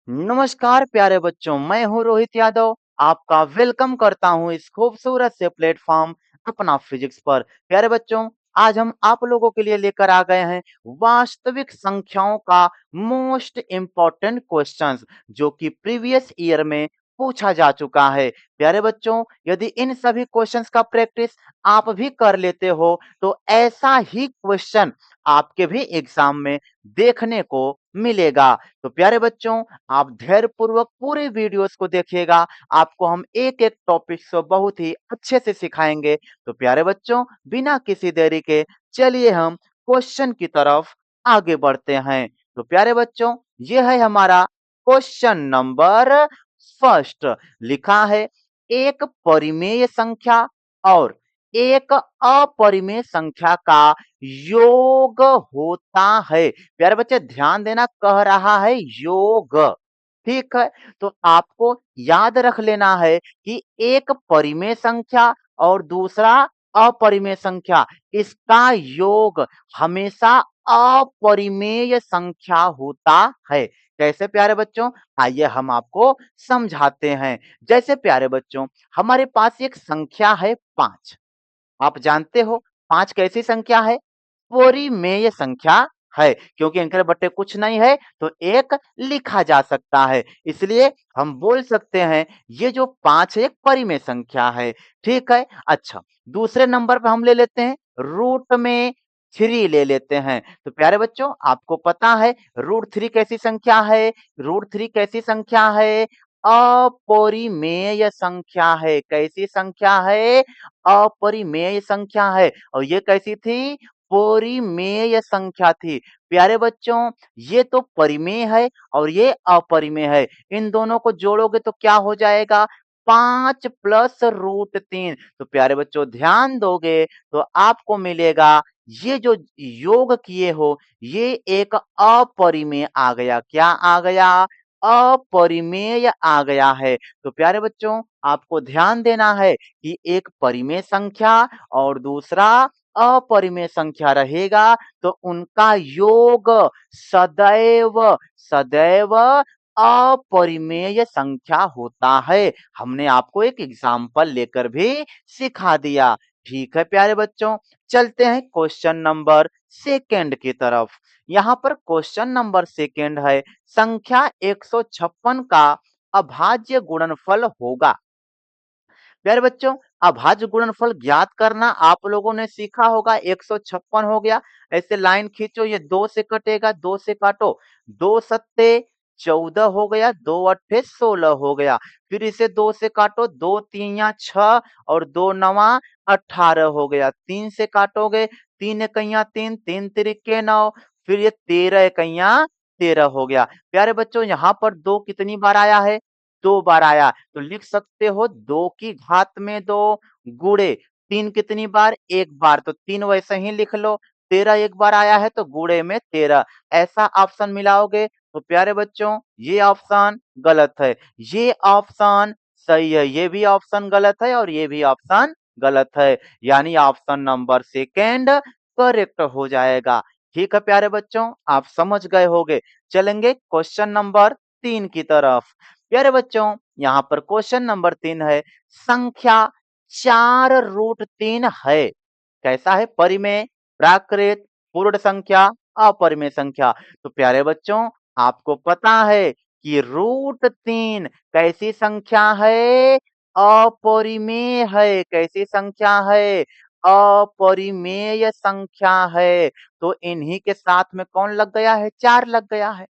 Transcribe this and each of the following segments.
नमस्कार प्यारे बच्चों, मैं हूँ रोहित यादव। आपका वेलकम करता हूँ इस खूबसूरत से प्लेटफॉर्म अपना फिजिक्स पर। प्यारे बच्चों, आज हम आप लोगों के लिए लेकर आ गए हैं वास्तविक संख्याओं का मोस्ट इम्पोर्टेंट क्वेश्चंस, जो कि प्रीवियस ईयर में पूछा जा चुका है। प्यारे बच्चों, यदि इन सभी क्वेश्चंस का प्रैक्टिस आप भी कर लेते हो तो ऐसा ही क्वेश्चन आपके भी एग्जाम में देखने को मिलेगा। तो प्यारे बच्चों, आप धैर्यपूर्वक पूरे वीडियोस को देखिएगा। आपको हम एक एक टॉपिक से बहुत ही अच्छे से सिखाएंगे। तो प्यारे बच्चों, बिना किसी देरी के चलिए हम क्वेश्चन की तरफ आगे बढ़ते हैं। तो प्यारे बच्चों, ये है हमारा क्वेश्चन नंबर फर्स्ट। लिखा है, एक परिमेय संख्या और एक अपरिमेय संख्या का योग होता है। प्यारे बच्चे ध्यान देना, कह रहा है योग। ठीक है, तो आपको याद रख लेना है कि एक परिमेय संख्या और दूसरा अपरिमेय संख्या, इसका योग हमेशा अपरिमेय संख्या होता है। कैसे प्यारे बच्चों, आइए हम आपको समझाते हैं। जैसे प्यारे बच्चों, हमारे पास एक संख्या है 5। आप जानते हो 5 कैसी संख्या है? परिमेय संख्या है, क्योंकि अंकेर बट्टे कुछ नहीं है तो एक लिखा जा सकता है। इसलिए हम बोल सकते हैं ये जो 5 है एक परिमेय संख्या है। ठीक है, अच्छा, दूसरे नंबर पे हम ले लेते हैं रूट में 3 ले लेते हैं। तो प्यारे बच्चों, आपको पता है रूट 3 कैसी संख्या है? रूट 3 कैसी संख्या है? अपरिमेय संख्या है। कैसी संख्या है? अपरिमेय संख्या है। और ये कैसी थी? परिमेय संख्या थी। प्यारे बच्चों, ये तो परिमेय है और ये अपरिमेय है। इन दोनों को जोड़ोगे तो क्या हो जाएगा? 5 प्लस रूट 3। तो प्यारे बच्चों, ध्यान दोगे तो आपको मिलेगा ये जो योग किए हो ये एक अपरिमेय आ गया। क्या आ गया? अपरिमेय आ गया है। तो प्यारे बच्चों, आपको ध्यान देना है कि एक परिमेय संख्या और दूसरा अपरिमेय संख्या रहेगा तो उनका योग सदैव सदैव अपरिमेय संख्या होता है। हमने आपको एक एग्जाम्पल लेकर भी सिखा दिया। ठीक है प्यारे बच्चों, चलते हैं क्वेश्चन नंबर सेकेंड की तरफ। यहाँ पर क्वेश्चन नंबर सेकेंड है, संख्या 156 का अभाज्य गुणनफल होगा। प्यारे बच्चों, अभाज्य गुणनफल ज्ञात करना आप लोगों ने सीखा होगा। 156 हो गया, ऐसे लाइन खींचो, ये 2 से कटेगा, 2 से काटो, 2 सत्ते 14 हो गया, 2 अट्ठे 16 हो गया। फिर इसे 2 से काटो, 2 तीया 6 और 2 नवा 18 हो गया। 3 से काटोगे, 3 एकैया 3, 3 तिरिके 9, फिर ये 13 एकैया 13 हो गया। प्यारे बच्चों, यहाँ पर 2 कितनी बार आया है? 2 बार आया। तो लिख सकते हो 2 की घात में 2 गुणे 3 कितनी बार? 1 बार। तो 3 वैसे ही लिख लो। 13 एक बार आया है तो गुणे में 13, ऐसा ऑप्शन मिलाओगे तो प्यारे बच्चों ये ऑप्शन गलत है, ये ऑप्शन सही है, ये भी ऑप्शन गलत है और ये भी ऑप्शन गलत है। यानी ऑप्शन नंबर सेकेंड करेक्ट हो जाएगा। ठीक है प्यारे बच्चों, आप समझ गए होंगे। चलेंगे क्वेश्चन नंबर 3 की तरफ। प्यारे बच्चों, यहाँ पर क्वेश्चन नंबर 3 है, संख्या 4 रूट 3 है। कैसा है? परिमेय, प्राकृत, पूर्ण संख्या, अपरिमेय संख्या। तो प्यारे बच्चों, आपको पता है कि रूट 3 कैसी संख्या है? अपरिमेय है। कैसी संख्या है? अपरिमेय संख्या है। तो इन्हीं के साथ में कौन लग गया है? 4 लग गया है।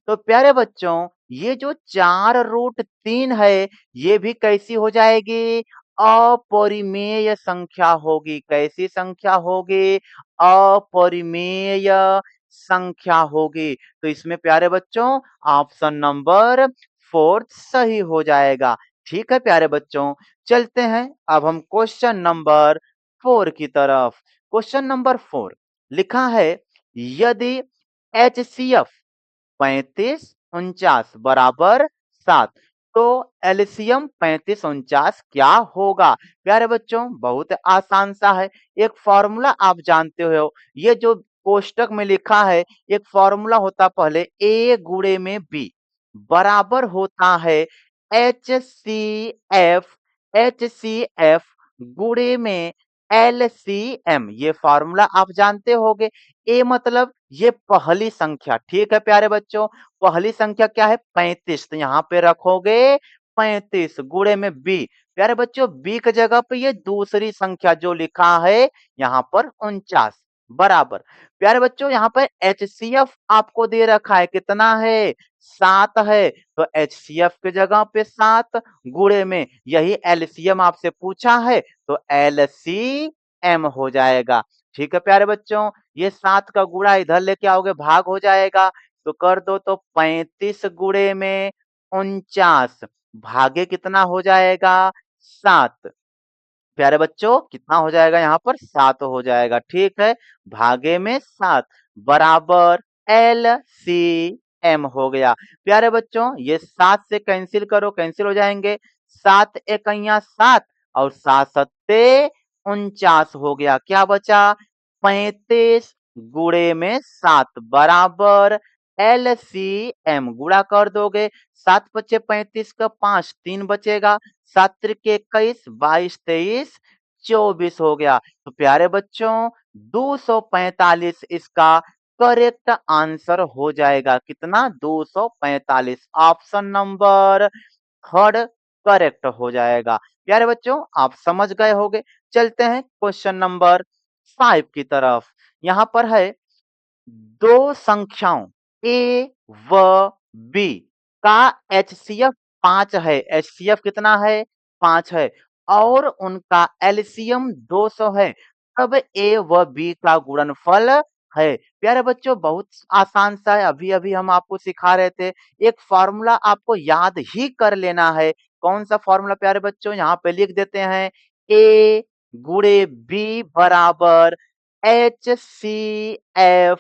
तो प्यारे बच्चों, ये जो 4 रूट 3 है ये भी कैसी हो जाएगी? अपरिमेय संख्या होगी। कैसी संख्या होगी? अपरिमेय संख्या होगी। तो इसमें प्यारे बच्चों ऑप्शन नंबर 4 सही हो जाएगा। ठीक है प्यारे बच्चों, चलते हैं अब हम क्वेश्चन नंबर 4 की तरफ। क्वेश्चन नंबर 4 लिखा है, यदि HCF 35 49 बराबर 7, तो एलसीएम 35 49 क्या होगा? प्यारे बच्चों, बहुत आसान सा है। एक फॉर्मूला आप जानते हो, ये जो कोष्टक में लिखा है एक फॉर्मूला होता, पहले ए गुणे में बी। बराबर होता है HCF HCF गुणे में LCM। ये फॉर्मूला आप जानते होंगे। ए मतलब ये पहली संख्या, ठीक है प्यारे बच्चों। पहली संख्या क्या है? 35, तो यहाँ पे रखोगे 35 गुणे में बी। प्यारे बच्चों बी की जगह पे ये दूसरी संख्या जो लिखा है यहाँ पर 49 बराबर। प्यारे बच्चों यहाँ पर HCF आपको दे रखा है, कितना है? 7 है। तो HCF की जगह पे 7 गुणे में यही LCM आपसे पूछा है, तो LCM हो जाएगा। ठीक है प्यारे बच्चों, ये 7 का गुणा इधर लेके आओगे भाग हो जाएगा, तो कर दो तो 35 गुणे में 49 भागे कितना हो जाएगा? 7। प्यारे बच्चों कितना हो जाएगा यहाँ पर? 7 हो जाएगा, ठीक है। भागे में 7 बराबर LCM हो गया। प्यारे बच्चों ये 7 से कैंसिल करो, कैंसिल हो जाएंगे। 7 एकैया 7 और 7 सत्ते 49 हो गया। क्या बचा? 35 गुणे में 7 बराबर LCM। गुणा कर दोगे, 7 पचे 35 का 5 3 बचेगा, 7 त्रिक 21 22 23 24 हो गया। तो प्यारे बच्चों 245 इसका करेक्ट आंसर हो जाएगा। कितना? 245। ऑप्शन नंबर थर्ड करेक्ट हो जाएगा। प्यारे बच्चों आप समझ गए होंगे। चलते हैं क्वेश्चन नंबर 5 की तरफ। यहाँ पर है दो संख्याओं ए व बी का HCF 5 है। HCF कितना है? 5 है। और उनका LCM 200 है। तब ए व बी का गुणनफल है। प्यारे बच्चों बहुत आसान सा है, अभी अभी हम आपको सिखा रहे थे। एक फॉर्मूला आपको याद ही कर लेना है। कौन सा फॉर्मूला प्यारे बच्चों? यहाँ पे लिख देते हैं, ए गुणे बी बराबर HCF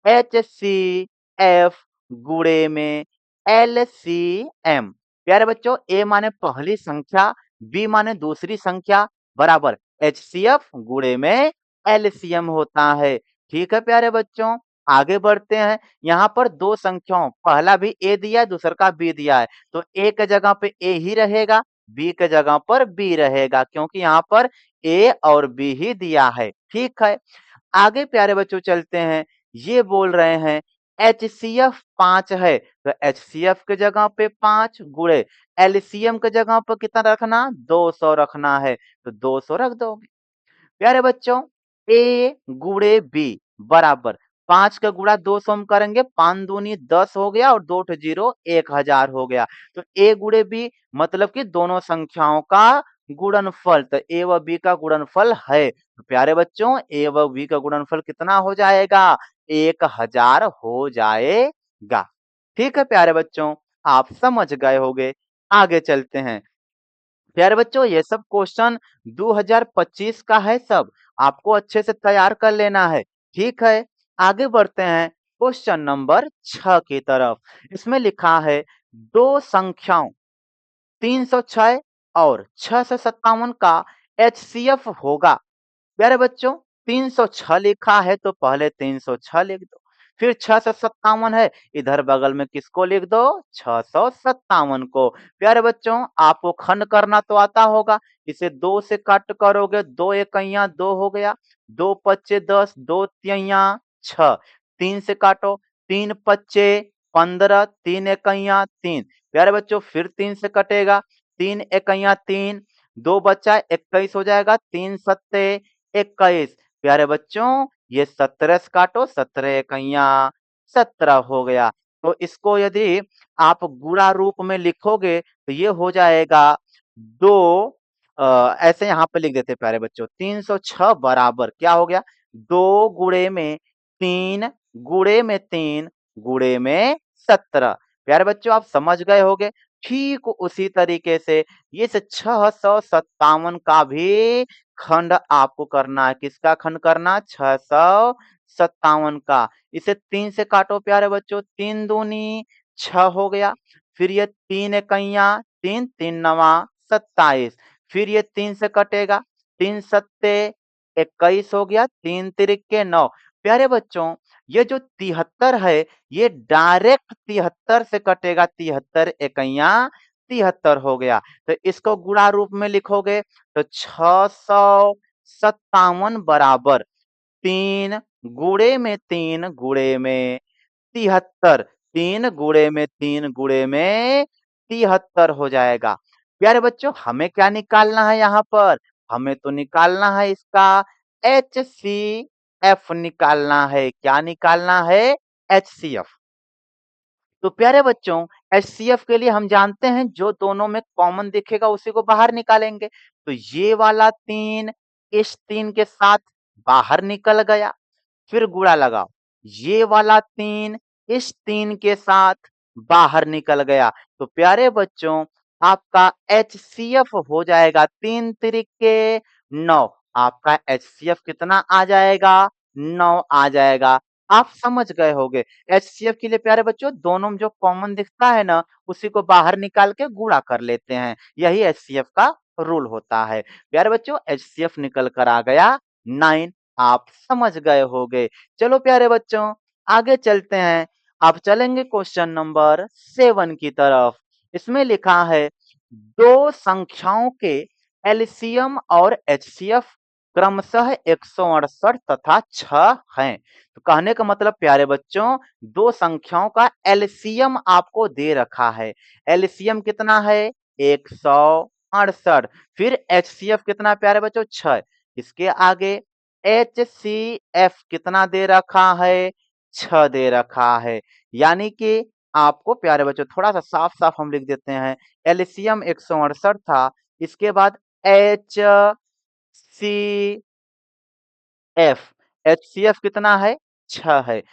HCF गुणे में LCM। प्यारे बच्चों ए माने पहली संख्या, बी माने दूसरी संख्या बराबर HCF गुणे में LCM होता है। ठीक है प्यारे बच्चों, आगे बढ़ते हैं। यहाँ पर दो संख्याओं, पहला भी ए दिया है, दूसरा का बी दिया है, तो ए के जगह पे ए ही रहेगा, बी के जगह पर बी रहेगा, क्योंकि यहाँ पर ए और बी ही दिया है। ठीक है, आगे प्यारे बच्चों चलते हैं। ये बोल रहे हैं HCF 5 है, तो HCF के जगह पे 5 गुणे LCM के जगह पर कितना रखना? 200 रखना है, तो 200 रख दोगे। प्यारे बच्चों ए गुणे बी बराबर 5 का गुणा 200 हम करेंगे, 5 दूनी 10 हो गया और 2 जीरो 1000 हो गया। तो ए गुणे बी मतलब कि दोनों संख्याओं का गुणनफल, तो ए व बी का गुणनफल है। तो प्यारे बच्चों ए व बी का गुणनफल कितना हो जाएगा? 1000 हो जाएगा। ठीक है प्यारे बच्चों, आप समझ गए होंगे। आगे चलते हैं। प्यारे बच्चों ये सब क्वेश्चन 2025 का है, सब आपको अच्छे से तैयार कर लेना है। ठीक है, आगे बढ़ते हैं क्वेश्चन नंबर 6 की तरफ। इसमें लिखा है दो संख्याओं 306 और 657 का HCF होगा। प्यारे बच्चों 306 लिखा है तो पहले 306 लिख दो, फिर 657 है, इधर बगल में किसको लिख दो? 657 को। प्यारे बच्चों आपको खंड करना तो आता होगा, इसे 2 से कट करोगे, 2 एकैया 2 हो गया, 2 पच्चे 10, 2 तिहैया 6, 3 से काटो, 3 पच्चे 15, 3 एकैया 3। प्यारे बच्चों फिर 3 से कटेगा, 3 एकैया 3, 2 बचा 21 हो जाएगा, 3 सत्ते 21। प्यारे बच्चों ये 17 से काटो, 17 एकैया 17 हो गया। तो इसको यदि आप गुणा रूप में लिखोगे तो ये हो जाएगा 2, ऐसे यहाँ पे लिख देते हैं प्यारे बच्चों, 306 बराबर क्या हो गया? 2 गुणे में 3 गुणे में 3 गुणे में 17। प्यारे बच्चों आप समझ गए होंगे। ठीक उसी तरीके से इस 657 का भी खंड आपको करना है। किसका खंड करना? 657 का। इसे 3 से काटो प्यारे बच्चों, 3 दूनी 6 हो गया, फिर ये 3 एकैया 3, 3 नवा 27, फिर ये 3 से कटेगा, 3 सत्ते 21 हो गया, 3 तिरिके 9। प्यारे बच्चों ये जो 73 है, ये डायरेक्ट 73 से कटेगा, 73 इकाइयाँ 73 हो गया। तो इसको गुणा रूप में लिखोगे तो 657 बराबर 3 गुणे में 3 गुणे में 73, 3 गुणे में 3 गुणे में 73 हो जाएगा। प्यारे बच्चों, हमें क्या निकालना है यहाँ पर? हमें तो निकालना है इसका एचसीएफ निकालना है। क्या निकालना है? एचसीएफ। तो प्यारे बच्चों, एचसीएफ के लिए हम जानते हैं जो दोनों में कॉमन दिखेगा उसी को बाहर निकालेंगे। तो ये वाला 3 इस 3 के साथ बाहर निकल गया। फिर गुणा लगाओ, ये वाला 3 इस 3 के साथ बाहर निकल गया। तो प्यारे बच्चों, आपका एचसीएफ हो जाएगा 3 तिरिके 9। आपका एचसीएफ कितना आ जाएगा? 9 आ जाएगा। आप समझ गए होंगे। एचसीएफ के लिए प्यारे बच्चों, दोनों में जो कॉमन दिखता है ना, उसी को बाहर निकाल के गुणा कर लेते हैं। यही एचसीएफ का रूल होता है। प्यारे बच्चों, एचसीएफ निकल कर आ गया 9। आप समझ गए होंगे। चलो प्यारे बच्चों, आगे चलते हैं। अब चलेंगे क्वेश्चन नंबर 7 की तरफ। इसमें लिखा है दो संख्याओं के एलसीएम और एचसीएफ क्रमशः 168 तथा 6 हैं। तो कहने का मतलब प्यारे बच्चों, दो संख्याओं का एलसीएम आपको दे रखा है। एलसीएम कितना है? 168। फिर एचसीएफ कितना प्यारे बच्चों? 6। इसके आगे एचसीएफ कितना दे रखा है? 6 दे रखा है। यानी कि आपको प्यारे बच्चों, थोड़ा सा साफ साफ हम लिख देते हैं। एलसीएम 168 था, इसके बाद एच सी एफ, एचसीएफ कितना है? 6 है।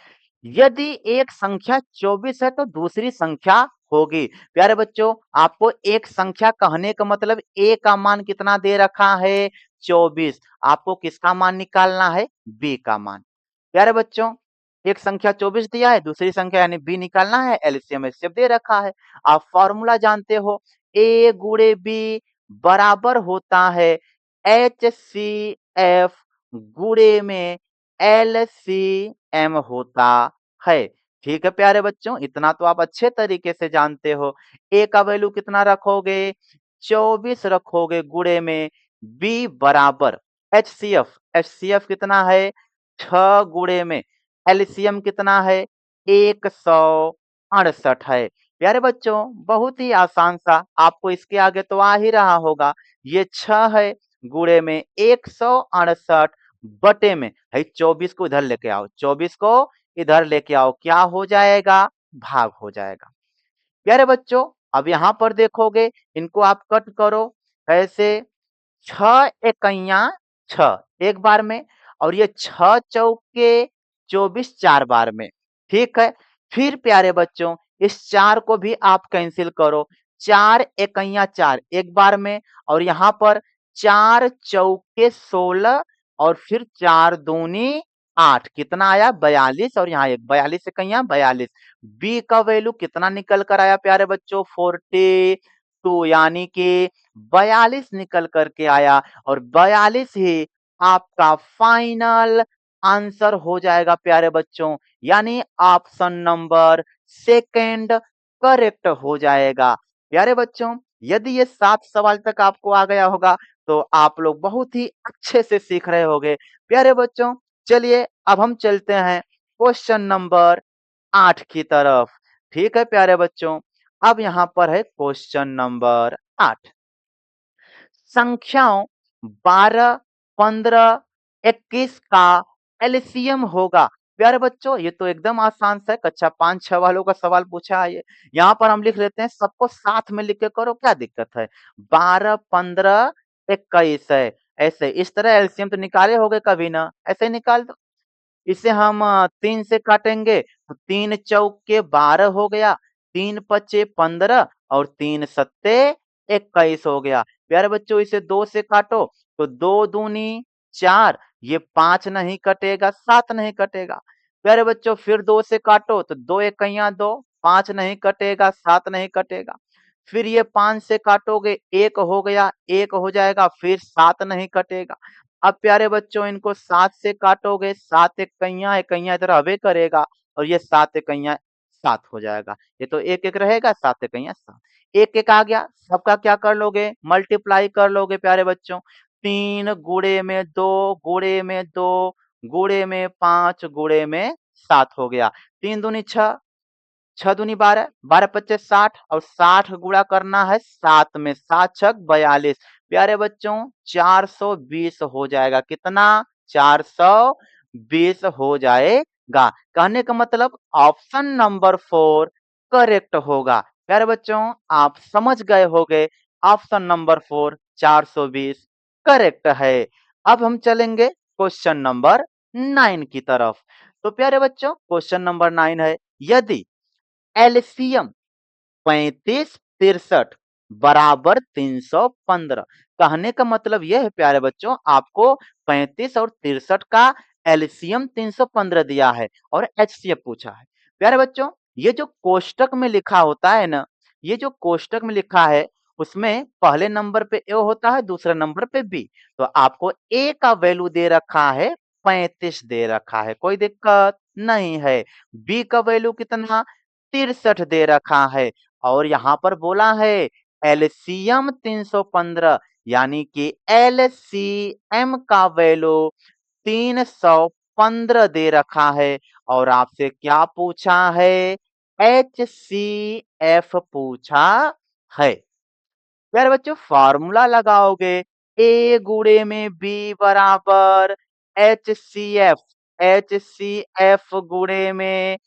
यदि एक संख्या 24 है तो दूसरी संख्या होगी। प्यारे बच्चों, आपको एक संख्या कहने का मतलब ए का मान कितना दे रखा है? 24। आपको किसका मान निकालना है? बी का मान। प्यारे बच्चों, एक संख्या 24 दिया है, दूसरी संख्या यानी बी निकालना है, एलसीएम एचसीएफ दे रखा है। आप फॉर्मूला जानते हो, ए गुणे बी बराबर होता है एचसीएफ गुणे में एलसीएम होता है। ठीक है प्यारे बच्चों, इतना तो आप अच्छे तरीके से जानते हो। ए का वैल्यू कितना रखोगे? 24 रखोगे गुणे में बी बराबर एचसीएफ। एचसीएफ कितना है? 6 गुणे में एलसीएम कितना है? 168 है। प्यारे बच्चों, बहुत ही आसान सा, आपको इसके आगे तो आ ही रहा होगा। ये 6 है गुणे में 168 बटे में है 24 को इधर लेके आओ, 24 को इधर लेके आओ, क्या हो जाएगा? भाग हो जाएगा। प्यारे बच्चों, अब यहां पर देखोगे, इनको आप कट करो ऐसे। 6 इकाइयां 6 एक बार में, और ये 6 चौके 24 4 बार में। ठीक है। फिर प्यारे बच्चों, इस 4 को भी आप कैंसिल करो। 4 इकाइयां 4 एक बार में, और यहाँ पर 4 चौके 16, और फिर 4 दूनी 8, कितना आया? 42, और यहाँ एक 42 इकाइयां 42। बी का वैल्यू कितना निकल कर आया प्यारे बच्चों? 42, यानी कि 42 निकल करके आया, और 42 ही आपका फाइनल आंसर हो जाएगा प्यारे बच्चों। यानी ऑप्शन नंबर सेकंड करेक्ट हो जाएगा। प्यारे बच्चों, यदि ये 7 सवाल तक आपको आ गया होगा तो आप लोग बहुत ही अच्छे से सीख रहे होंगे। प्यारे बच्चों, चलिए अब हम चलते हैं क्वेश्चन नंबर 8 की तरफ। ठीक है प्यारे बच्चों, अब यहाँ पर है क्वेश्चन नंबर 8। संख्याओं 12, 15, 21 का एलसीएम होगा। प्यारे बच्चों, ये तो एकदम आसान सा है, कक्षा 5-6 वालों का सवाल पूछा है ये। यहाँ पर हम लिख लेते हैं, सबको साथ में लिख के करो, क्या दिक्कत है? 12, 15, 21 है। ऐसे इस तरह एलसीएम तो निकाले होगे कभी ना, ऐसे निकाल दो। इसे हम 3 से काटेंगे तो 3 चौके 12 हो गया, 3 पचे 15, और 3 सत्ते 21 हो गया। प्यारे बच्चों, इसे 2 से काटो तो 2 दूनी 4, ये 5 नहीं कटेगा, 7 नहीं कटेगा। प्यारे बच्चों, फिर 2 से काटो तो 2 इकाइयां 2, 5 नहीं कटेगा, 7 नहीं कटेगा। फिर ये 5 से काटोगे 1 हो गया, 1 हो जाएगा, फिर 7 नहीं कटेगा। अब प्यारे बच्चों इनको 7 से काटोगे, 7 इक्कइयाँ, इक्कइयाँ इधर आवे करेगा और ये 7 इक्कइयाँ 7 हो जाएगा। ये तो 1-1 रहेगा, 7 इक्कइयाँ 7। 1-1 आ गया, सबका क्या कर लोगे? मल्टीप्लाई कर लोगे प्यारे बच्चों। 3 गुणे में 2, गुणे में 2, गुणे में 5, गुणे में 7 हो गया। 3 दूनी 6, 6 दूनी 12, 12 पच्चे 60 और 60 गुणा करना है 7 में, 7 छक 42। प्यारे बच्चों 420 हो जाएगा। कितना? 420 हो जाएगा। कहने का मतलब ऑप्शन नंबर 4 करेक्ट होगा। प्यारे बच्चों आप समझ गए होंगे ऑप्शन नंबर 4 420 करेक्ट है। अब हम चलेंगे क्वेश्चन नंबर 9 की तरफ। तो प्यारे बच्चों क्वेश्चन नंबर 9 है, यदि एलसीएम 35-63 बराबर 315। कहने का मतलब यह है प्यारे बच्चों आपको 35 और 63 का एलसीएम 315 दिया है और एचसीएफ पूछा है। प्यारे बच्चों ये जो कोष्टक में लिखा होता है ना, ये जो कोष्टक में लिखा है उसमें पहले नंबर पे ए होता है, दूसरे नंबर पे बी। तो आपको ए का वैल्यू दे रखा है 35 दे रखा है, कोई दिक्कत नहीं है। बी का वैल्यू कितना? 63 दे रखा है और यहाँ पर बोला है एलसीएम 315 यानी कि एलसीएम का वैल्यू 315 दे रखा है और आपसे क्या पूछा है? एचसीएफ पूछा है। प्यारे बच्चों फार्मूला लगाओगे ए गुणे में बी बराबर एचसीएफ, एचसीएफ गुणे में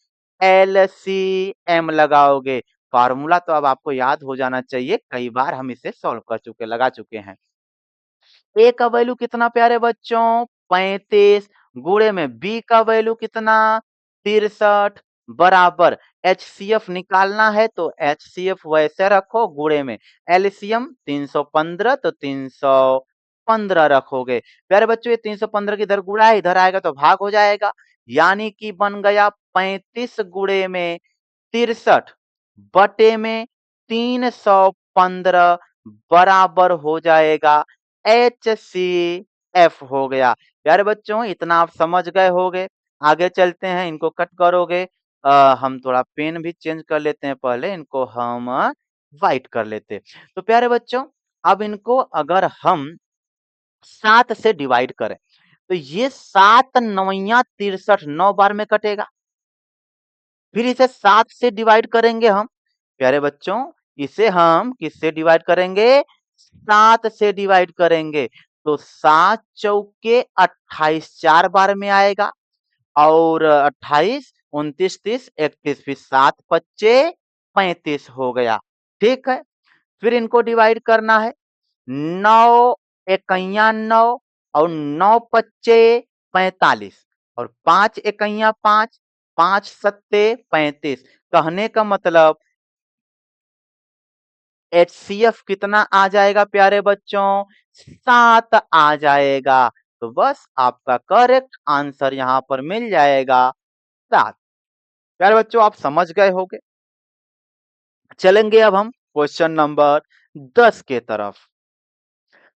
एलसीएम लगाओगे। फार्मूला तो अब आपको याद हो जाना चाहिए, कई बार हम इसे सॉल्व कर चुके, लगा चुके हैं। ए का वैल्यू कितना प्यारे बच्चों? 35 गुणे में बी का वैल्यू कितना? 63 बराबर एचसीएफ निकालना है तो एचसीएफ वैसे रखो गुणे में एलसीएम 315 तो 315 रखोगे। प्यारे बच्चों ये 315 की इधर गुणा है, इधर आएगा तो भाग हो जाएगा, यानी कि बन गया 35 गुणे में 63 बटे में 315 बराबर हो जाएगा एचसीएफ हो गया। प्यारे बच्चों इतना आप समझ गए होंगे। आगे चलते हैं, इनको कट करोगे। हम थोड़ा पेन भी चेंज कर लेते हैं, पहले इनको हम व्हाइट कर लेते हैं। तो प्यारे बच्चों अब इनको अगर हम 7 से डिवाइड करें तो ये 7 नवैया 63 9 बार में कटेगा। फिर इसे 7 से डिवाइड करेंगे हम। प्यारे बच्चों इसे हम किससे डिवाइड करेंगे? 7 से डिवाइड करेंगे तो 7 चौके 28 4 बार में आएगा और 28 29 30 31 फिर 7 पच्चे 35 हो गया। ठीक है, फिर इनको डिवाइड करना है। 9 इक्कइयाँ 9 और 9 पच्चे 45 और 5 इक्कइयाँ 5, 5 सत्ते 35। कहने का मतलब एचसीएफ कितना आ जाएगा प्यारे बच्चों? 7 आ जाएगा। तो बस आपका करेक्ट आंसर यहाँ पर मिल जाएगा 7। प्यारे बच्चों आप समझ गए होंगे। चलेंगे अब हम क्वेश्चन नंबर 10 के तरफ।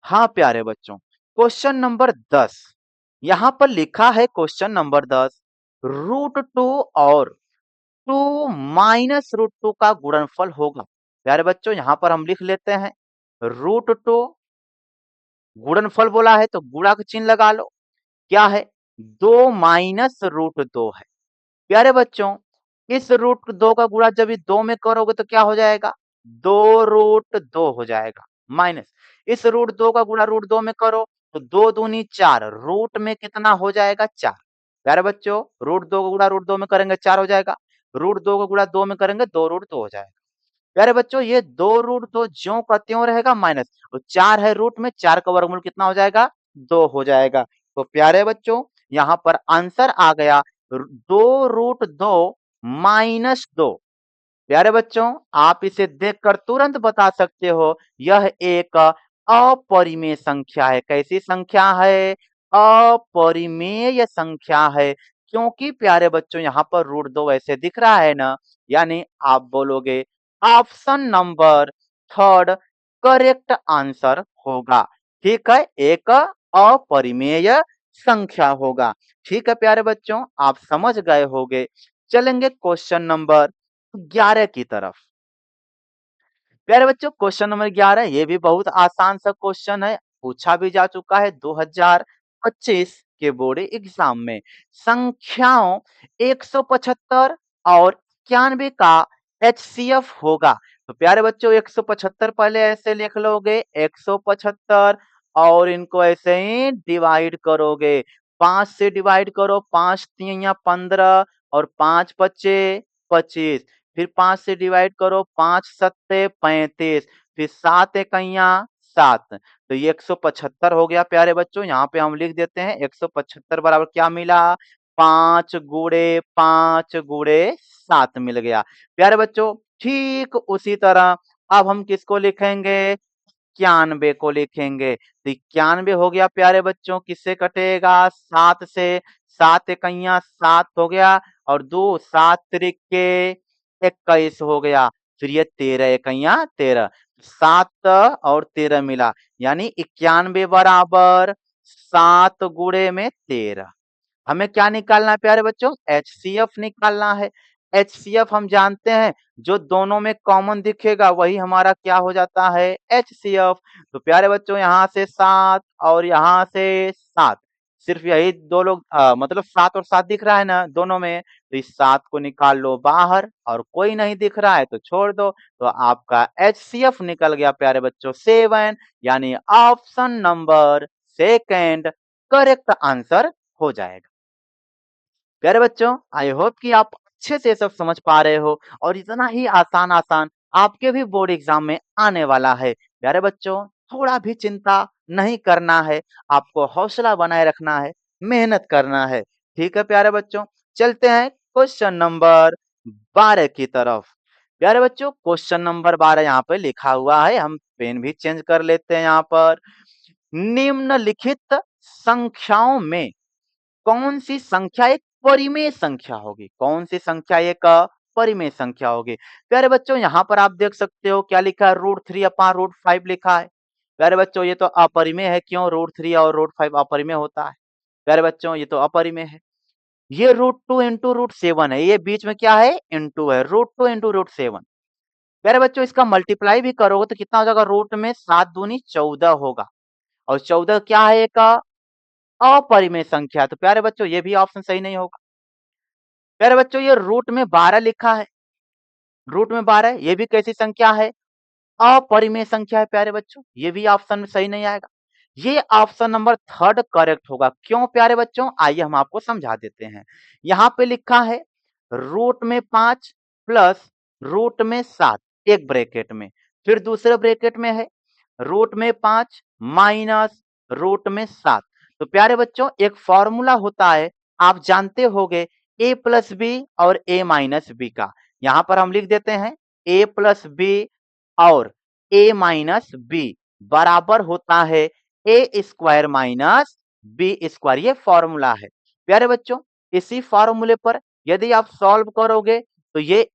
हाँ प्यारे बच्चों क्वेश्चन नंबर 10 यहाँ पर लिखा है, क्वेश्चन नंबर 10 √2 और 2 माइनस √2 का गुणनफल होगा। प्यारे बच्चों यहाँ पर हम लिख लेते हैं √2 गुणनफल बोला है तो गुणा का चिन्ह लगा लो। क्या है? 2 माइनस √2 है। प्यारे बच्चों इस √2 का गुणा जब 2 में करोगे तो क्या हो जाएगा? 2 √2 हो जाएगा माइनस इस √2 का गुणा √2 में करो तो 2 दूनी 4 रूट में कितना हो जाएगा? 4। प्यारे बच्चों √2 का गुणा √2 में करेंगे 4 हो जाएगा, √2 का गुणा 2 में करेंगे 2 √2 हो जाएगा। प्यारे बच्चों ये 2 √2 ज्यों का त्यों रहेगा माइनस तो 4 है रूट में, 4 का वर्गमूल कितना हो जाएगा? 2 हो जाएगा। तो प्यारे बच्चों यहाँ पर आंसर आ गया 2 √2 माइनस 2। प्यारे बच्चों आप इसे देखकर तुरंत बता सकते हो यह एक अपरिमेय संख्या है। कैसी संख्या है? अपरिमेय संख्या है। क्योंकि प्यारे बच्चों यहाँ पर √2 ऐसे दिख रहा है ना, यानी आप बोलोगे ऑप्शन नंबर 3 करेक्ट आंसर होगा। ठीक है, एक अपरिमेय संख्या होगा। ठीक है प्यारे बच्चों, आप समझ गए होंगे। चलेंगे क्वेश्चन नंबर 11 की तरफ। प्यारे बच्चों क्वेश्चन नंबर 11 ये भी बहुत आसान सा क्वेश्चन है, पूछा भी जा चुका है 2025 के बोर्ड एग्जाम में। संख्याओं 175 और 91 का एचसीएफ होगा। तो प्यारे बच्चों 175 पहले ऐसे लिख लोगे, 175 और इनको ऐसे ही डिवाइड करोगे, 5 से डिवाइड करो, 5 3 या 15 और 5 पच्चे 25, फिर 5 से डिवाइड करो, 5 सत्ते 35, फिर 7 इकैया 7। तो ये 175 हो गया प्यारे बच्चों। यहाँ पे हम लिख देते हैं 175 बराबर क्या मिला, 5 गुणे 5 गुणे 7 मिल गया। प्यारे बच्चों ठीक उसी तरह अब हम किसको लिखेंगे, 91 को लिखेंगे। तो 91 हो गया प्यारे बच्चों, किससे कटेगा, 7 से, 7 इकैया 7 हो गया और 2 7 त्रिके 21 हो गया, फिर ये 13 इकैया 13, 7 और 13 मिला, यानी 91 बराबर 7 गुणे में 13। हमें क्या निकालना है प्यारे बच्चों, एचसीएफ निकालना है। एचसीएफ हम जानते हैं जो दोनों में कॉमन दिखेगा वही हमारा क्या हो जाता है, एचसीएफ। तो प्यारे बच्चों यहाँ से 7 और यहाँ से 7, सिर्फ यही दो लोग मतलब 7 और 7 दिख रहा है ना दोनों में, तो इस 7 को निकाल लो बाहर और कोई नहीं दिख रहा है तो छोड़ दो। तो आपका एचसीएफ निकल गया प्यारे बच्चों 7, यानी option number second correct answer हो जाएगा। प्यारे बच्चों आई होप कि आप अच्छे से सब समझ पा रहे हो और इतना ही आसान आसान आपके भी बोर्ड एग्जाम में आने वाला है। प्यारे बच्चों थोड़ा भी चिंता नहीं करना है, आपको हौसला बनाए रखना है, मेहनत करना है। ठीक है प्यारे बच्चों, चलते हैं क्वेश्चन नंबर 12 की तरफ। प्यारे बच्चों क्वेश्चन नंबर 12 यहाँ पे लिखा हुआ है, हम पेन भी चेंज कर लेते हैं यहाँ पर। निम्नलिखित संख्याओं में कौन सी संख्या एक परिमेय संख्या होगी, कौन सी संख्या एक परिमेय संख्या होगी। प्यारे बच्चों यहाँ पर आप देख सकते हो क्या लिखा है, √3/√5 लिखा है। प्यारे बच्चों ये तो अपरिमेय है, क्यों, √3 और √5 अपरिमेय होता है। प्यारे बच्चों ये तो अपरिमेय है। ये √2 इंटू √7 है, ये बीच में क्या है, इंटू है, √2 इंटू √7। प्यारे बच्चों इसका मल्टीप्लाई भी करोगे तो कितना हो जाएगा, रूट में 7 दूनी 14 होगा और 14 क्या है, एक अपरिमेय संख्या। तो प्यारे बच्चों ये भी ऑप्शन सही नहीं होगा। प्यारे बच्चों ये रूट में 12 लिखा है, रूट में 12 ये भी कैसी संख्या है, अपरिमेय संख्या है प्यारे बच्चों, ये भी ऑप्शन में सही नहीं आएगा। ये ऑप्शन नंबर थर्ड करेक्ट होगा। क्यों प्यारे बच्चों, आइए हम आपको समझा देते हैं। यहाँ पे लिखा है रूट में 5 प्लस रूट में 7 एक ब्रैकेट में, फिर दूसरे ब्रैकेट में है रूट में 5 माइनस रूट में 7। तो प्यारे बच्चों एक फॉर्मूला होता है, आप जानते होंगे, a प्लस बी और a माइनस बी का। यहाँ पर हम लिख देते हैं a प्लस बी और a माइनस बी बराबर होता है ए स्क्वायर माइनस बी स्क्वायर, ये फॉर्मूला है। प्यारे बच्चों इसी फॉर्मूले पर यदि आप सॉल्व करोगे तो ये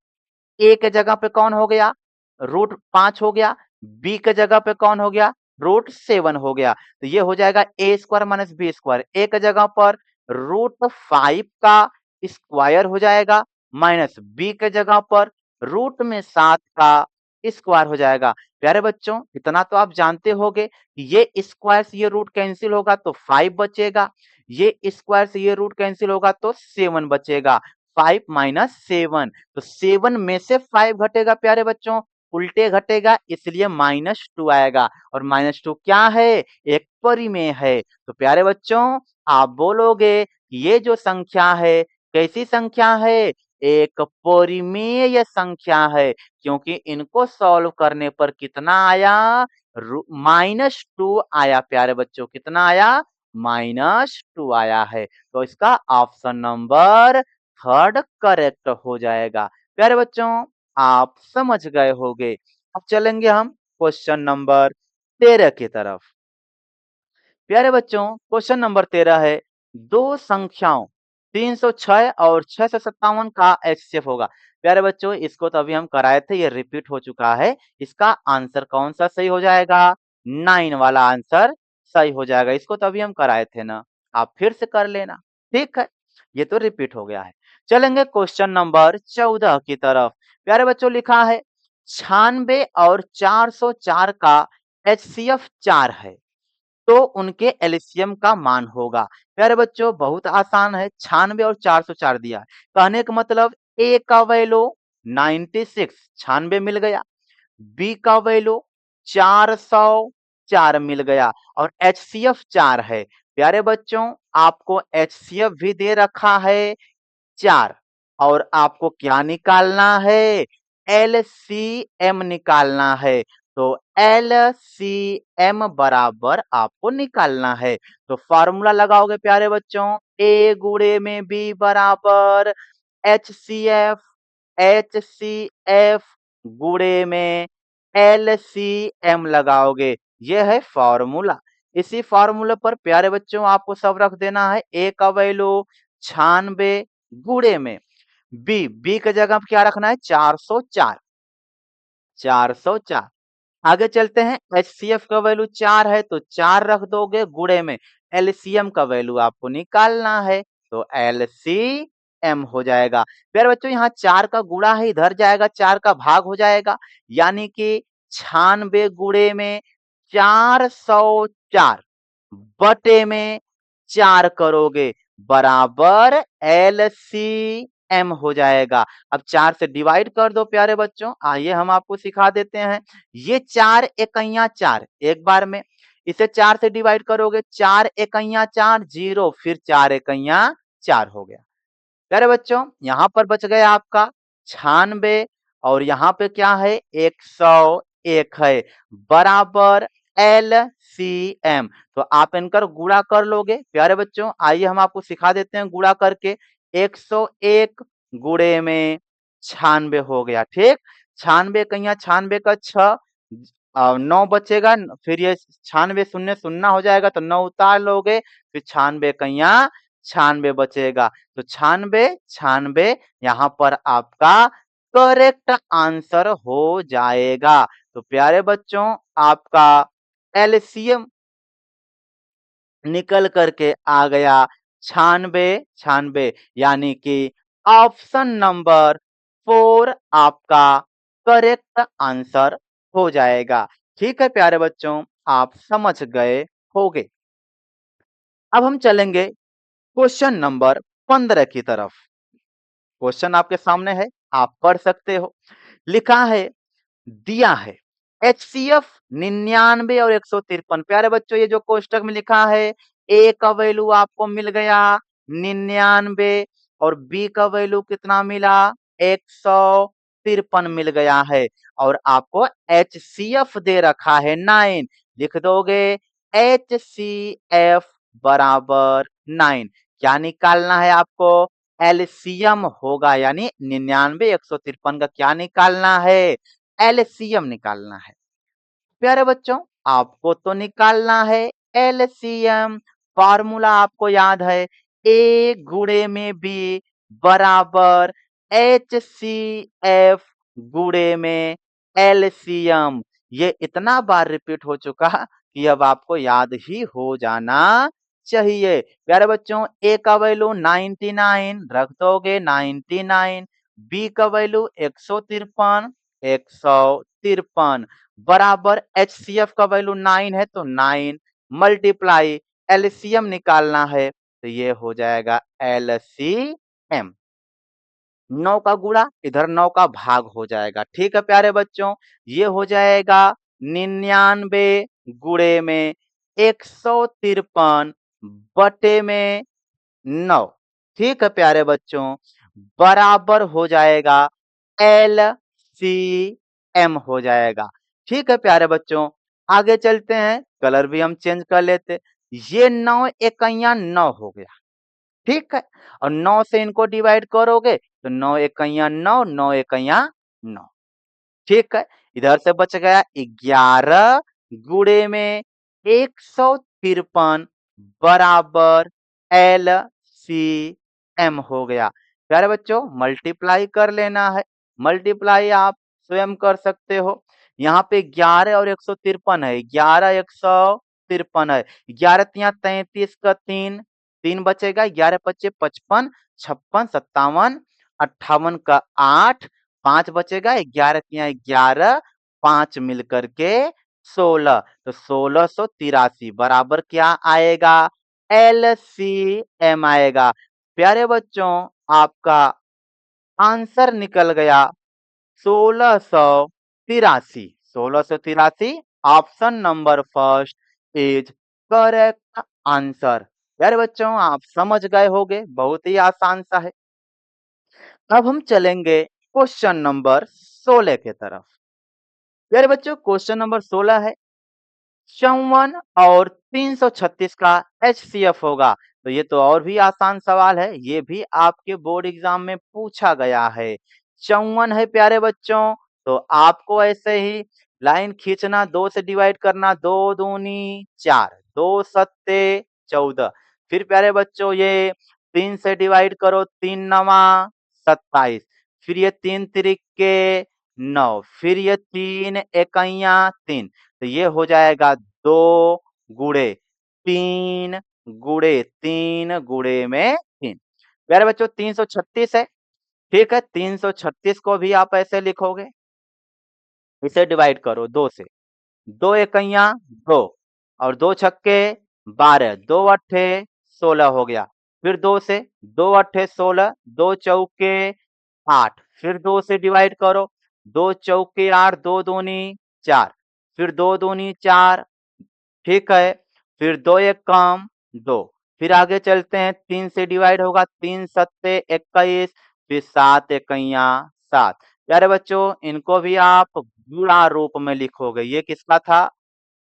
ए के जगह पे कौन हो गया, √5 हो गया, बी के जगह पे कौन हो गया, √7 हो गया। तो ये हो जाएगा ए स्क्वायर माइनस बी स्क्वायर, ए के जगह पर √5 का स्क्वायर हो जाएगा माइनस बी के जगह पर रूट में 7 का स्क्वायर हो जाएगा। प्यारे बच्चों इतना तो आप जानते होंगे, ये स्क्वायर से ये रूट कैंसिल होगा तो 5 बचेगा, ये स्क्वायर से ये रूट कैंसिल होगा तो 7 बचेगा, 5 माइनस 7। तो 7 में से 5 घटेगा प्यारे बच्चों, उल्टे घटेगा इसलिए -2 आएगा और -2 क्या है, एक परिमेय है। तो प्यारे बच्चों आप बोलोगे ये जो संख्या है कैसी संख्या है, एक परिमेय संख्या है, क्योंकि इनको सॉल्व करने पर कितना आया, -2 आया प्यारे बच्चों, कितना आया, -2 आया है। तो इसका ऑप्शन नंबर थर्ड करेक्ट हो जाएगा। प्यारे बच्चों आप समझ गए होंगे। अब चलेंगे हम क्वेश्चन नंबर 13 की तरफ। प्यारे बच्चों क्वेश्चन नंबर 13 है, दो संख्याओं 306 और 657 का एचसीएफ होगा। प्यारे बच्चों इसको तो अभी हम कराए थे, ये रिपीट हो चुका है। इसका आंसर कौन सा सही हो जाएगा, 9 वाला आंसर सही हो जाएगा। इसको तो अभी हम कराए थे ना, आप फिर से कर लेना। ठीक है, ये तो रिपीट हो गया है। चलेंगे क्वेश्चन नंबर 14 की तरफ। प्यारे बच्चों लिखा है 96 और 404 का एचसीएफ 4 है, तो उनके एलसीएम का मान होगा। प्यारे बच्चों बहुत आसान है, 96 और 404 दिया है। कहने का मतलब ए का वैल्यू 96 96 मिल गया, बी का वैल्यू 404 मिल गया और एचसीएफ 4 है। प्यारे बच्चों आपको एचसीएफ भी दे रखा है 4 और आपको क्या निकालना है? एलसीएम निकालना है। तो एलसीएम बराबर आपको निकालना है। तो फॉर्मूला लगाओगे प्यारे बच्चों, ए गुणे में बी बराबर एचसीएफ, एचसीएफ गुणे में एलसीएम लगाओगे। यह है फॉर्मूला। इसी फॉर्मूले पर प्यारे बच्चों आपको सब रख देना है। ए का वैल्यू 96 गुणे में बी की जगह क्या रखना है? 404, 404। आगे चलते हैं, एचसीएफ का वैल्यू 4 है तो 4 रख दोगे गुणे में एलसीएम का वैल्यू आपको निकालना है, तो एलसीएम हो जाएगा। प्यारे बच्चों यहाँ 4 का गुणा है, इधर जाएगा 4 का भाग हो जाएगा, यानी कि 96 गुणे में 404 बटे में 4 करोगे बराबर एलसीएम हो जाएगा। अब 4 से डिवाइड कर दो प्यारे बच्चों, आइए हम आपको सिखा देते हैं। ये 4 एकैया 4 एक बार में, इसे 4 से डिवाइड करोगे, 4 एकैया 4 0, फिर 4 एकैया 4 हो गया। प्यारे बच्चों यहाँ पर बच गया आपका 96 और यहाँ पे क्या है? 101 है बराबर एलसीएम। तो आप इनकर गुणा कर लोगे। प्यारे बच्चों आइए हम आपको सिखा देते हैं गुणा करके। 101 गुणे में 96 हो गया। ठीक, 96 कहिया 96 का 6 9 बचेगा, फिर ये 96 शून्य शून्य हो जाएगा तो 9 उतार लोगे, फिर 96 कहिया 96 बचेगा। तो 96 96 यहाँ पर आपका करेक्ट आंसर हो जाएगा। तो प्यारे बच्चों आपका एलसीएम निकल करके आ गया 96 96, यानी कि ऑप्शन नंबर 4 आपका करेक्ट आंसर हो जाएगा। ठीक है प्यारे बच्चों, आप समझ गए होगे। अब हम चलेंगे क्वेश्चन नंबर 15 की तरफ। क्वेश्चन आपके सामने है, आप पढ़ सकते हो। लिखा है, दिया है एचसीएफ 99 और 153। प्यारे बच्चों ये जो कोष्टक में लिखा है, ए का वैल्यू आपको मिल गया 99 और बी का वैल्यू कितना मिला? 153 मिल गया है और आपको एचसीएफ दे रखा है 9। लिख दोगे एचसीएफ बराबर 9। क्या निकालना है आपको? एलसीएम होगा, यानी 99 153 का क्या निकालना है? एलसीएम निकालना है। प्यारे बच्चों आपको तो निकालना है एलसीएम। फॉर्मूला आपको याद है, ए गुणे में बी बराबर एच सी एफ गुणे में एलसीएम। ये इतना बार रिपीट हो चुका कि अब आपको याद ही हो जाना चाहिए। प्यारे बच्चों ए का वैल्यू 99 रख दोगे 99, बी का वैल्यू 153 153 बराबर एचसीएफ का वैल्यू 9 है तो 9 मल्टीप्लाई एलसीएम निकालना है तो ये हो जाएगा एलसीएम। 9 का गुणा इधर 9 का भाग हो जाएगा। ठीक है प्यारे बच्चों, ये हो जाएगा 99 गुणे में 153 बटे में 9। ठीक है प्यारे बच्चों, बराबर हो जाएगा एल सी एम हो जाएगा। ठीक है प्यारे बच्चों, आगे चलते हैं, कलर भी हम चेंज कर लेते। ये 9 एकैया 9 हो गया। ठीक है, और 9 से इनको डिवाइड करोगे तो 9 एकैया 9, 9 एकैया 9। ठीक है, इधर से बच गया 11 गुणे में 153 बराबर एल सी एम हो गया। प्यारे बच्चों मल्टीप्लाई कर लेना है, मल्टीप्लाई आप स्वयं कर सकते हो। यहाँ पे 11 और 153 है, 11 100 53 है। 11 तिया 33 का 3, 3 बचेगा, 11 पच्चे 55, 56, 57, 58 का 8, 5 बचेगा, 11 तिया 11, 5 मिलकर के 16, तो 1683 बराबर क्या आएगा? एलसीएम आएगा। प्यारे बच्चों, आपका आंसर निकल गया 1683। 1683 option number first is correct answer. प्यारे बच्चों, आप समझ गए होंगे, बहुत ही आसान सा है। अब हम चलेंगे क्वेश्चन नंबर 16 के तरफ। प्यारे बच्चों, क्वेश्चन नंबर 16 है, 54 और 336 का एचसीएफ होगा। तो ये तो और भी आसान सवाल है, ये भी आपके बोर्ड एग्जाम में पूछा गया है। 54 है प्यारे बच्चों, तो आपको ऐसे ही लाइन खींचना, 2 से डिवाइड करना, 2 दूनी 4, 2 सत्ते 14। फिर प्यारे बच्चों ये 3 से डिवाइड करो, 3 नवा 27, फिर ये 3 तिरिके 9, फिर ये 3 इकैया 3, तो ये हो जाएगा 2 गुणे 3 गुणे 3 गुणे में 3। प्यारे बच्चों 336 है, ठीक है। 336 को भी आप ऐसे लिखोगे, इसे डिवाइड करो 2 से, 2 इकैया 2 और 2 छक्के 12, 2 अट्ठे 16 हो गया। फिर 2 से, 2 अट्ठे 16, 2 चौके 8, फिर 2 से डिवाइड करो, 2 चौके 8, 2 दूनी 4, फिर 2 दूनी 4, ठीक है। फिर 2 एक कम 2, फिर आगे चलते हैं, 3 से डिवाइड होगा, 3 सत्ते 21, फिर 7 इकैया 7। प्यारे बच्चों, इनको भी आप गुणा रूप में लिखोगे। ये किसका था?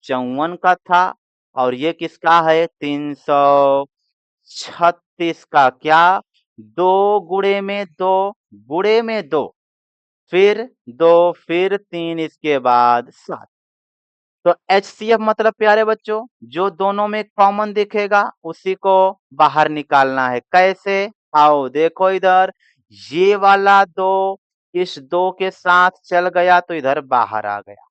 54 का था, और ये किसका है? 336 का। क्या? 2 गुणे में 2, गुणे में 2, फिर 2, फिर 3, इसके बाद 7। तो एचसीएफ मतलब प्यारे बच्चों, जो दोनों में कॉमन दिखेगा उसी को बाहर निकालना है। कैसे? आओ देखो इधर, ये वाला 2 इस 2 के साथ चल गया तो इधर बाहर आ गया।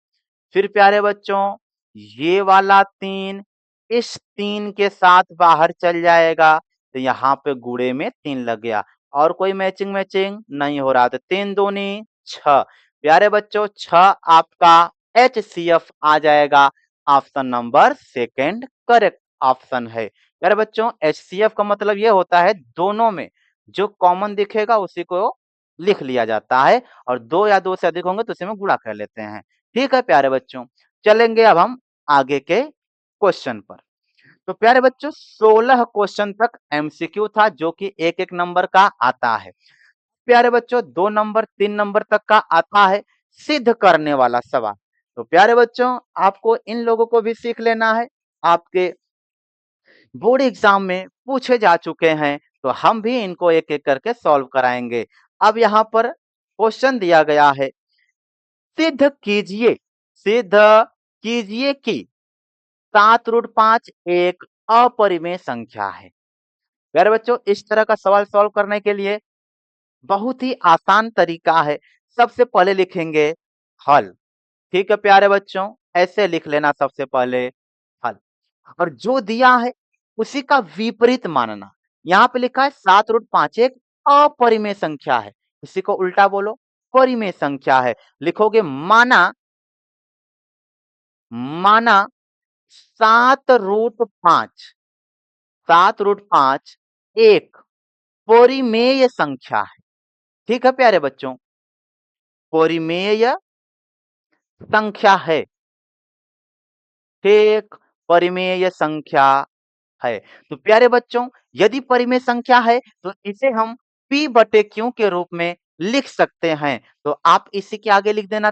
फिर प्यारे बच्चों, ये वाला 3 इस 3 के साथ बाहर चल जाएगा, तो यहाँ पे गुणे में 3 लग गया, और कोई मैचिंग मैचिंग नहीं हो रहा, तो 3 दूनी 6। प्यारे बच्चों, 6 आपका एचसीएफ आ जाएगा। Option number second correct option है। प्यारे बच्चों, एचसीएफ का मतलब ये होता है दोनों में जो कॉमन दिखेगा उसी को लिख लिया जाता है, और 2 या 2 से अधिक होंगे तो उसी में गुणा कर लेते हैं। ठीक है प्यारे बच्चों, चलेंगे अब हम आगे के क्वेश्चन पर। तो प्यारे बच्चों, 16 क्वेश्चन तक एमसीक्यू था, जो कि एक एक नंबर का आता है। प्यारे बच्चों, 2 नंबर 3 नंबर तक का आता है सिद्ध करने वाला सवाल। तो प्यारे बच्चों, आपको इन लोगों को भी सीख लेना है, आपके बोर्ड एग्जाम में पूछे जा चुके हैं, तो हम भी इनको एक एक करके सॉल्व कराएंगे। अब यहाँ पर क्वेश्चन दिया गया है, सिद्ध कीजिए, सिद्ध कीजिए कि 7√5 एक अपरिमेय संख्या है। प्यारे बच्चों, इस तरह का सवाल सॉल्व करने के लिए बहुत ही आसान तरीका है। सबसे पहले लिखेंगे हल। ठीक है प्यारे बच्चों, ऐसे लिख लेना सबसे पहले हल, और जो दिया है उसी का विपरीत मानना। यहाँ पे लिखा है 7√5 एक अपरिमेय संख्या है, इसी को उल्टा बोलो, परिमेय संख्या है। लिखोगे माना, माना 7√5, 7√5 एक परिमेय संख्या है। ठीक है प्यारे बच्चों, परिमेय संख्या है, ठीक, परिमेय संख्या है। तो प्यारे बच्चों, यदि परिमेय संख्या है तो इसे हम p बटे q के रूप में लिख सकते हैं। तो आप इसी के आगे लिख देना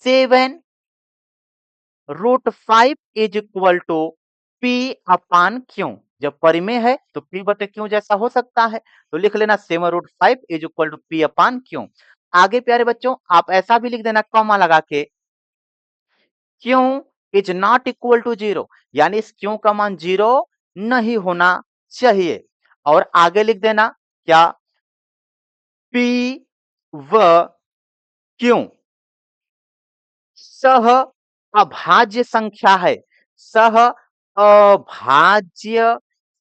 7√5 is equal to p upon q। जब परिमेय है तो p बटे q जैसा हो सकता है, तो लिख लेना 7√5 is equal to p upon q। आगे प्यारे बच्चों, आप ऐसा भी लिख देना कॉमा लगा के, q is not equal to 0, यानी इस q का मान 0 नहीं होना चाहिए। और आगे लिख देना क्या, p व q सह अभाज्य संख्या है। सह अभाज्य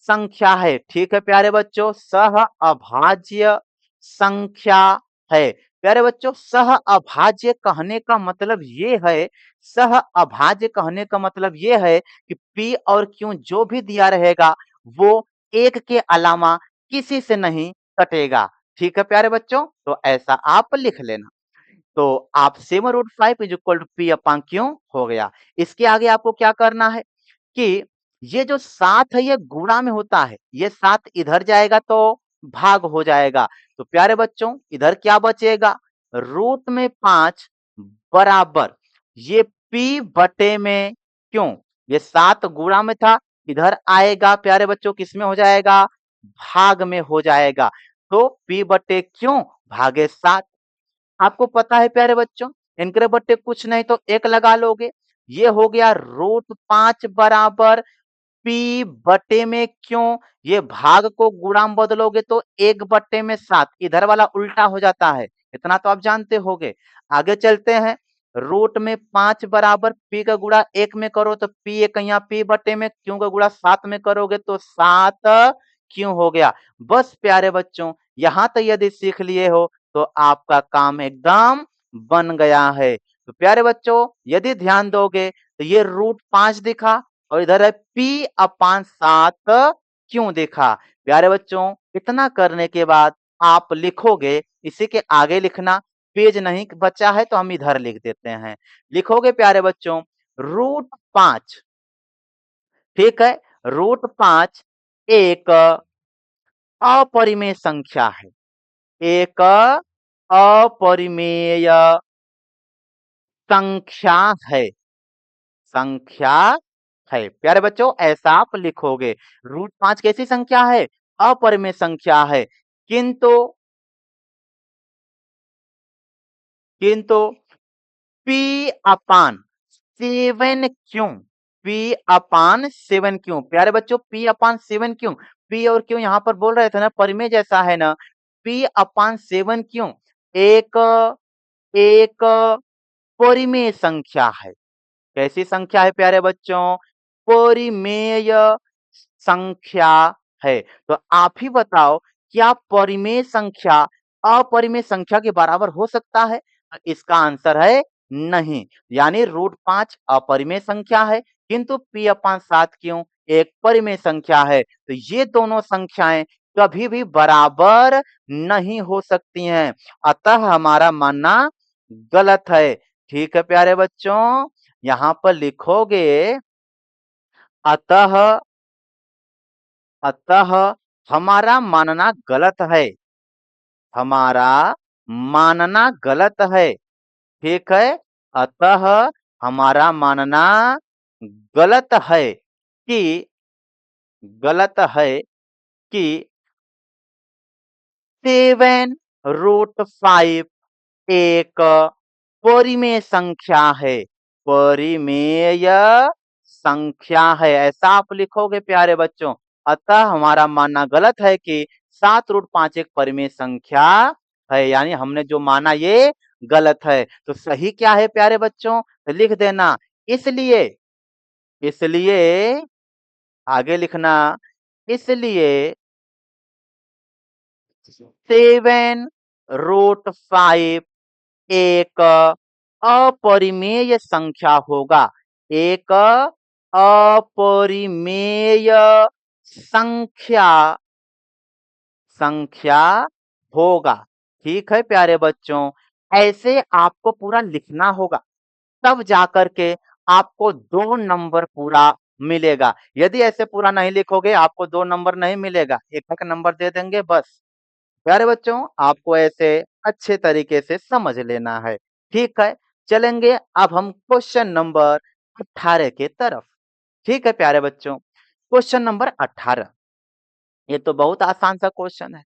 संख्या है। ठीक है प्यारे बच्चों, सह अभाज्य संख्या है। प्यारे बच्चों, सह अभाज्य कहने का मतलब ये है, सह अभाज्य कहने का मतलब ये है कि P और Q जो भी दिया रहेगा वो एक के अलावा किसी से नहीं कटेगा। ठीक है प्यारे बच्चों, तो ऐसा आप लिख लेना। तो आप 7√5 is equal to p upon q हो गया। इसके आगे आपको क्या करना है कि ये जो 7 है ये गुणा में होता है, ये 7 इधर जाएगा तो भाग हो जाएगा। तो प्यारे बच्चों इधर क्या बचेगा, रूट में 5 बराबर ये p बटे में क्यों, ये 7 गुणा में था, इधर आएगा प्यारे बच्चों किसमें हो जाएगा, भाग में हो जाएगा। तो p बटे क्यों भागे 7। आपको पता है प्यारे बच्चों, इनके बट्टे कुछ नहीं तो एक लगा लोगे, ये हो गया √5 बराबर पी बटे में क्यों, ये भाग को गुणा में बदलोगे तो 1/7, इधर वाला उल्टा हो जाता है, इतना तो आप जानते होगे। आगे चलते हैं, रूट में 5 बराबर पी का गुणा 1 में करो तो पी एक यहाँ पी बटे में क्यों का गुणा 7 में करोगे तो 7 क्यों हो गया। बस प्यारे बच्चों यहां तक यदि सीख लिए हो तो आपका काम एकदम बन गया है। तो प्यारे बच्चों यदि ध्यान दोगे तो ये √5 दिखा और इधर है p अपान 7 क्यों देखा। प्यारे बच्चों इतना करने के बाद आप लिखोगे, इसी के आगे लिखना, पेज नहीं बचा है तो हम इधर लिख देते हैं। लिखोगे प्यारे बच्चों √5, ठीक है, √5 एक अपरिमेय संख्या है, एक अपरिमेय संख्या है, संख्या है। प्यारे बच्चों ऐसा आप लिखोगे, √5 कैसी संख्या है, अपरिमेय संख्या है। किंतु किंतु p अपान 7 क्यों, p अपान 7 क्यों, प्यारे बच्चों p अपान 7 क्यों, p और क्यों यहाँ पर बोल रहे थे ना परिमेय जैसा है ना, p अपान 7 क्यों, एक एक परिमेय संख्या है। कैसी संख्या है प्यारे बच्चों, परिमेय संख्या है। तो आप ही बताओ क्या परिमेय संख्या अपरिमेय संख्या के बराबर हो सकता है। इसका आंसर है नहीं, यानी √5 अपरिमेय संख्या है किंतु p अपान 7 क्यों एक परिमेय संख्या है। तो ये दोनों संख्याएं कभी भी बराबर नहीं हो सकती हैं, अतः हमारा मानना गलत है। ठीक है प्यारे बच्चों, यहां पर लिखोगे अतः अतः हमारा मानना गलत है, हमारा मानना गलत है। ठीक है, अतः हमारा मानना गलत है कि गलत है कि 7√5 एक परिमेय संख्या है, परिमेय संख्या है, ऐसा आप लिखोगे प्यारे बच्चों। अतः हमारा मानना गलत है कि 7√5 एक परिमेय संख्या है, यानी हमने जो माना ये गलत है। तो सही क्या है प्यारे बच्चों, तो लिख देना, इसलिए इसलिए आगे लिखना, इसलिए 7√5 एक अपरिमेय संख्या होगा, एक अपरिमेय संख्या संख्या होगा। ठीक है प्यारे बच्चों, ऐसे आपको पूरा लिखना होगा, तब जाकर के आपको 2 नंबर पूरा मिलेगा। यदि ऐसे पूरा नहीं लिखोगे आपको 2 नंबर नहीं मिलेगा, 1 नंबर दे देंगे बस। प्यारे बच्चों आपको ऐसे अच्छे तरीके से समझ लेना है। ठीक है, चलेंगे अब हम क्वेश्चन नंबर 18 के तरफ। ठीक है प्यारे बच्चों, क्वेश्चन नंबर 18, ये तो बहुत आसान सा क्वेश्चन है।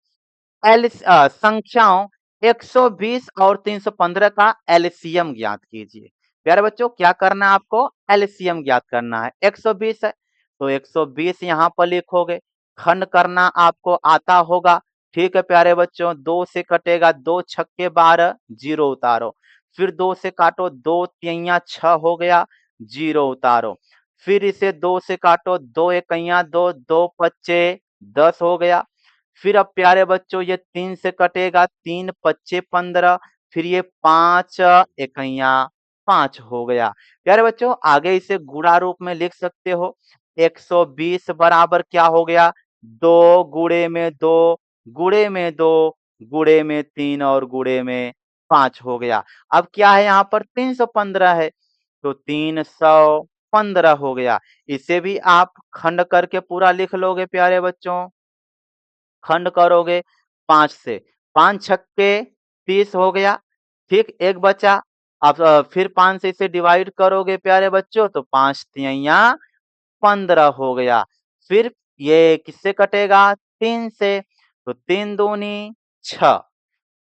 संख्याओं 120 और 315 का एलसीएम ज्ञात कीजिए। प्यारे बच्चों क्या करना है आपको, एलसीएम ज्ञात करना है। 120 है तो 120 यहाँ पर लिखोगे, खंड करना आपको आता होगा। ठीक है प्यारे बच्चों, 2 से कटेगा, 2 छक्के 12, 0 उतारो, फिर 2 से काटो, 2 तिया 6 हो गया, 0 उतारो, फिर इसे 2 से काटो, 2 एकइयाँ 2, 2 पच्चे 10 हो गया। फिर अब प्यारे बच्चों ये 3 से कटेगा, 3 पच्चे 15, फिर ये 5 एकइयाँ 5 हो गया। प्यारे बच्चों आगे इसे गुणा रूप में लिख सकते हो। 120 बराबर क्या हो गया? 2 गुणे में 2, गुणे में 2, गुणे में 3 और गुणे में 5 हो गया। अब क्या है यहाँ पर 315 है, तो 315 हो गया। इसे भी आप खंड करके पूरा लिख लोगे प्यारे बच्चों। खंड करोगे 5 से, 5 छक्के 30 हो गया। ठीक, एक बचा। अब फिर 5 से इसे डिवाइड करोगे प्यारे बच्चों, तो 5 तिहैया 15 हो गया। फिर ये किससे कटेगा? 3 से, तो 3 दूनी 6।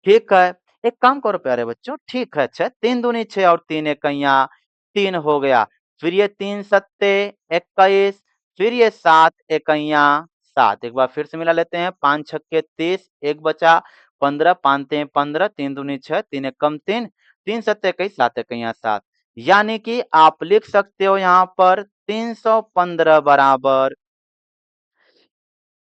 ठीक है, एक काम करो प्यारे बच्चों, ठीक है, 6 3 दूनी 6 और 3 एकइयाँ 3 हो गया। फिर ये 3 सत्ते 21, फिर ये 7 एकइयाँ 7। एक बार फिर से मिला लेते हैं, 5 छक्के 30, एक बचा 15, 5 तिहें 15, 3 दूनी 6, 3 एकम 3, 3 सत्ते 21, 7 एकइयाँ 7। यानी कि आप लिख सकते हो यहाँ पर 315 बराबर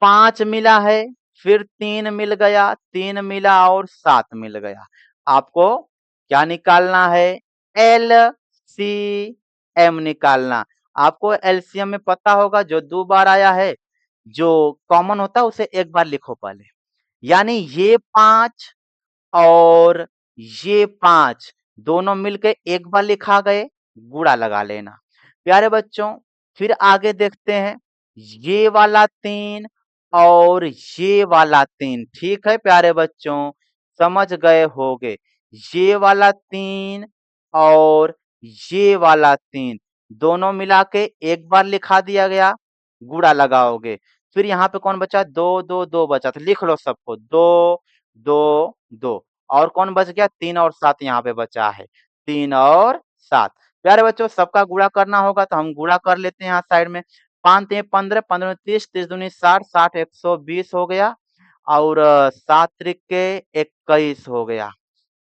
5 मिला है, फिर 3 मिल गया, 3 मिला और 7 मिल गया। आपको क्या निकालना है? एलसीएम निकालना। आपको एलसीएम में पता होगा जो 2 बार आया है, जो कॉमन होता है उसे एक बार लिखो पहले। यानी ये 5 और ये 5 दोनों मिलके एक बार लिखा गए, गुणा लगा लेना। प्यारे बच्चों फिर आगे देखते हैं, ये वाला 3 और ये वाला 3, ठीक है प्यारे बच्चों, समझ गए होगे। ये वाला 3 और ये वाला 3 दोनों मिला के एक बार लिखा दिया गया, गुणा लगाओगे। फिर यहाँ पे कौन बचा? 2, 2, 2 बचा, तो लिख लो सबको, 2, 2, 2। और कौन बच गया? 3 और 7 यहाँ पे बचा है, 3 और 7। प्यारे बच्चों सबका गुणा करना होगा तो हम गुणा कर लेते हैं यहाँ साइड में। 5 तिहें 15, 15 30, 30 दूनी 60, 60 120 हो गया और 7 त्रिके 21 हो गया।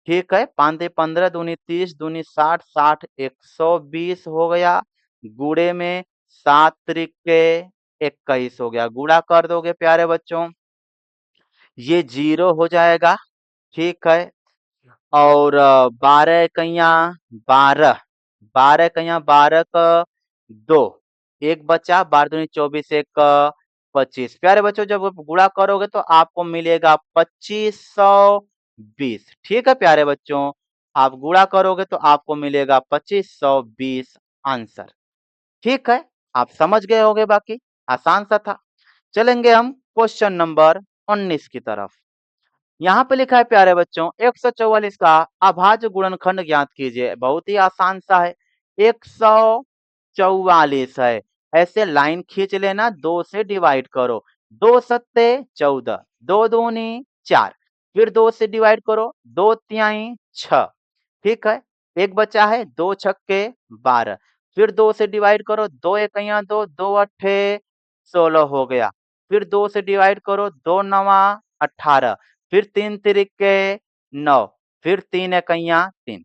ठीक है, 5 तिहें 15 दूनी 30, दूनी 60, 60 120 हो गया। गुणे में 7 त्रिके 21 हो गया। गुणा कर दोगे प्यारे बच्चों, ये 0 हो जाएगा। ठीक है, और 12 इकइयाँ 12, 12 इकइयाँ 12 क 2, एक बचा, 12 दूनी 24, एक 25। प्यारे बच्चों जब आप गुणा करोगे तो आपको मिलेगा 2520। ठीक है प्यारे बच्चों, आप गुणा करोगे तो आपको मिलेगा 2520 आंसर। ठीक है, आप समझ गए होंगे, बाकी आसान सा था। चलेंगे हम क्वेश्चन नंबर 19 की तरफ। यहाँ पे लिखा है प्यारे बच्चों 144 का अभाज्य गुणनखंड ज्ञात कीजिए। बहुत ही आसान सा है, 144 है, ऐसे लाइन खींच लेना, 2 से डिवाइड करो, 2 सत्ते 14, 2 दूनी 4, फिर 2 से डिवाइड करो, 2 तिहाई 6। ठीक है, एक बचा है, 2 छक्के 12, फिर 2 से डिवाइड करो, 2 एकइयाँ 2, 2 अट्ठे 16 हो गया। फिर 2 से डिवाइड करो, 2 नवा 18, फिर 3 तिरिके 9, फिर 3 एकइयाँ 3।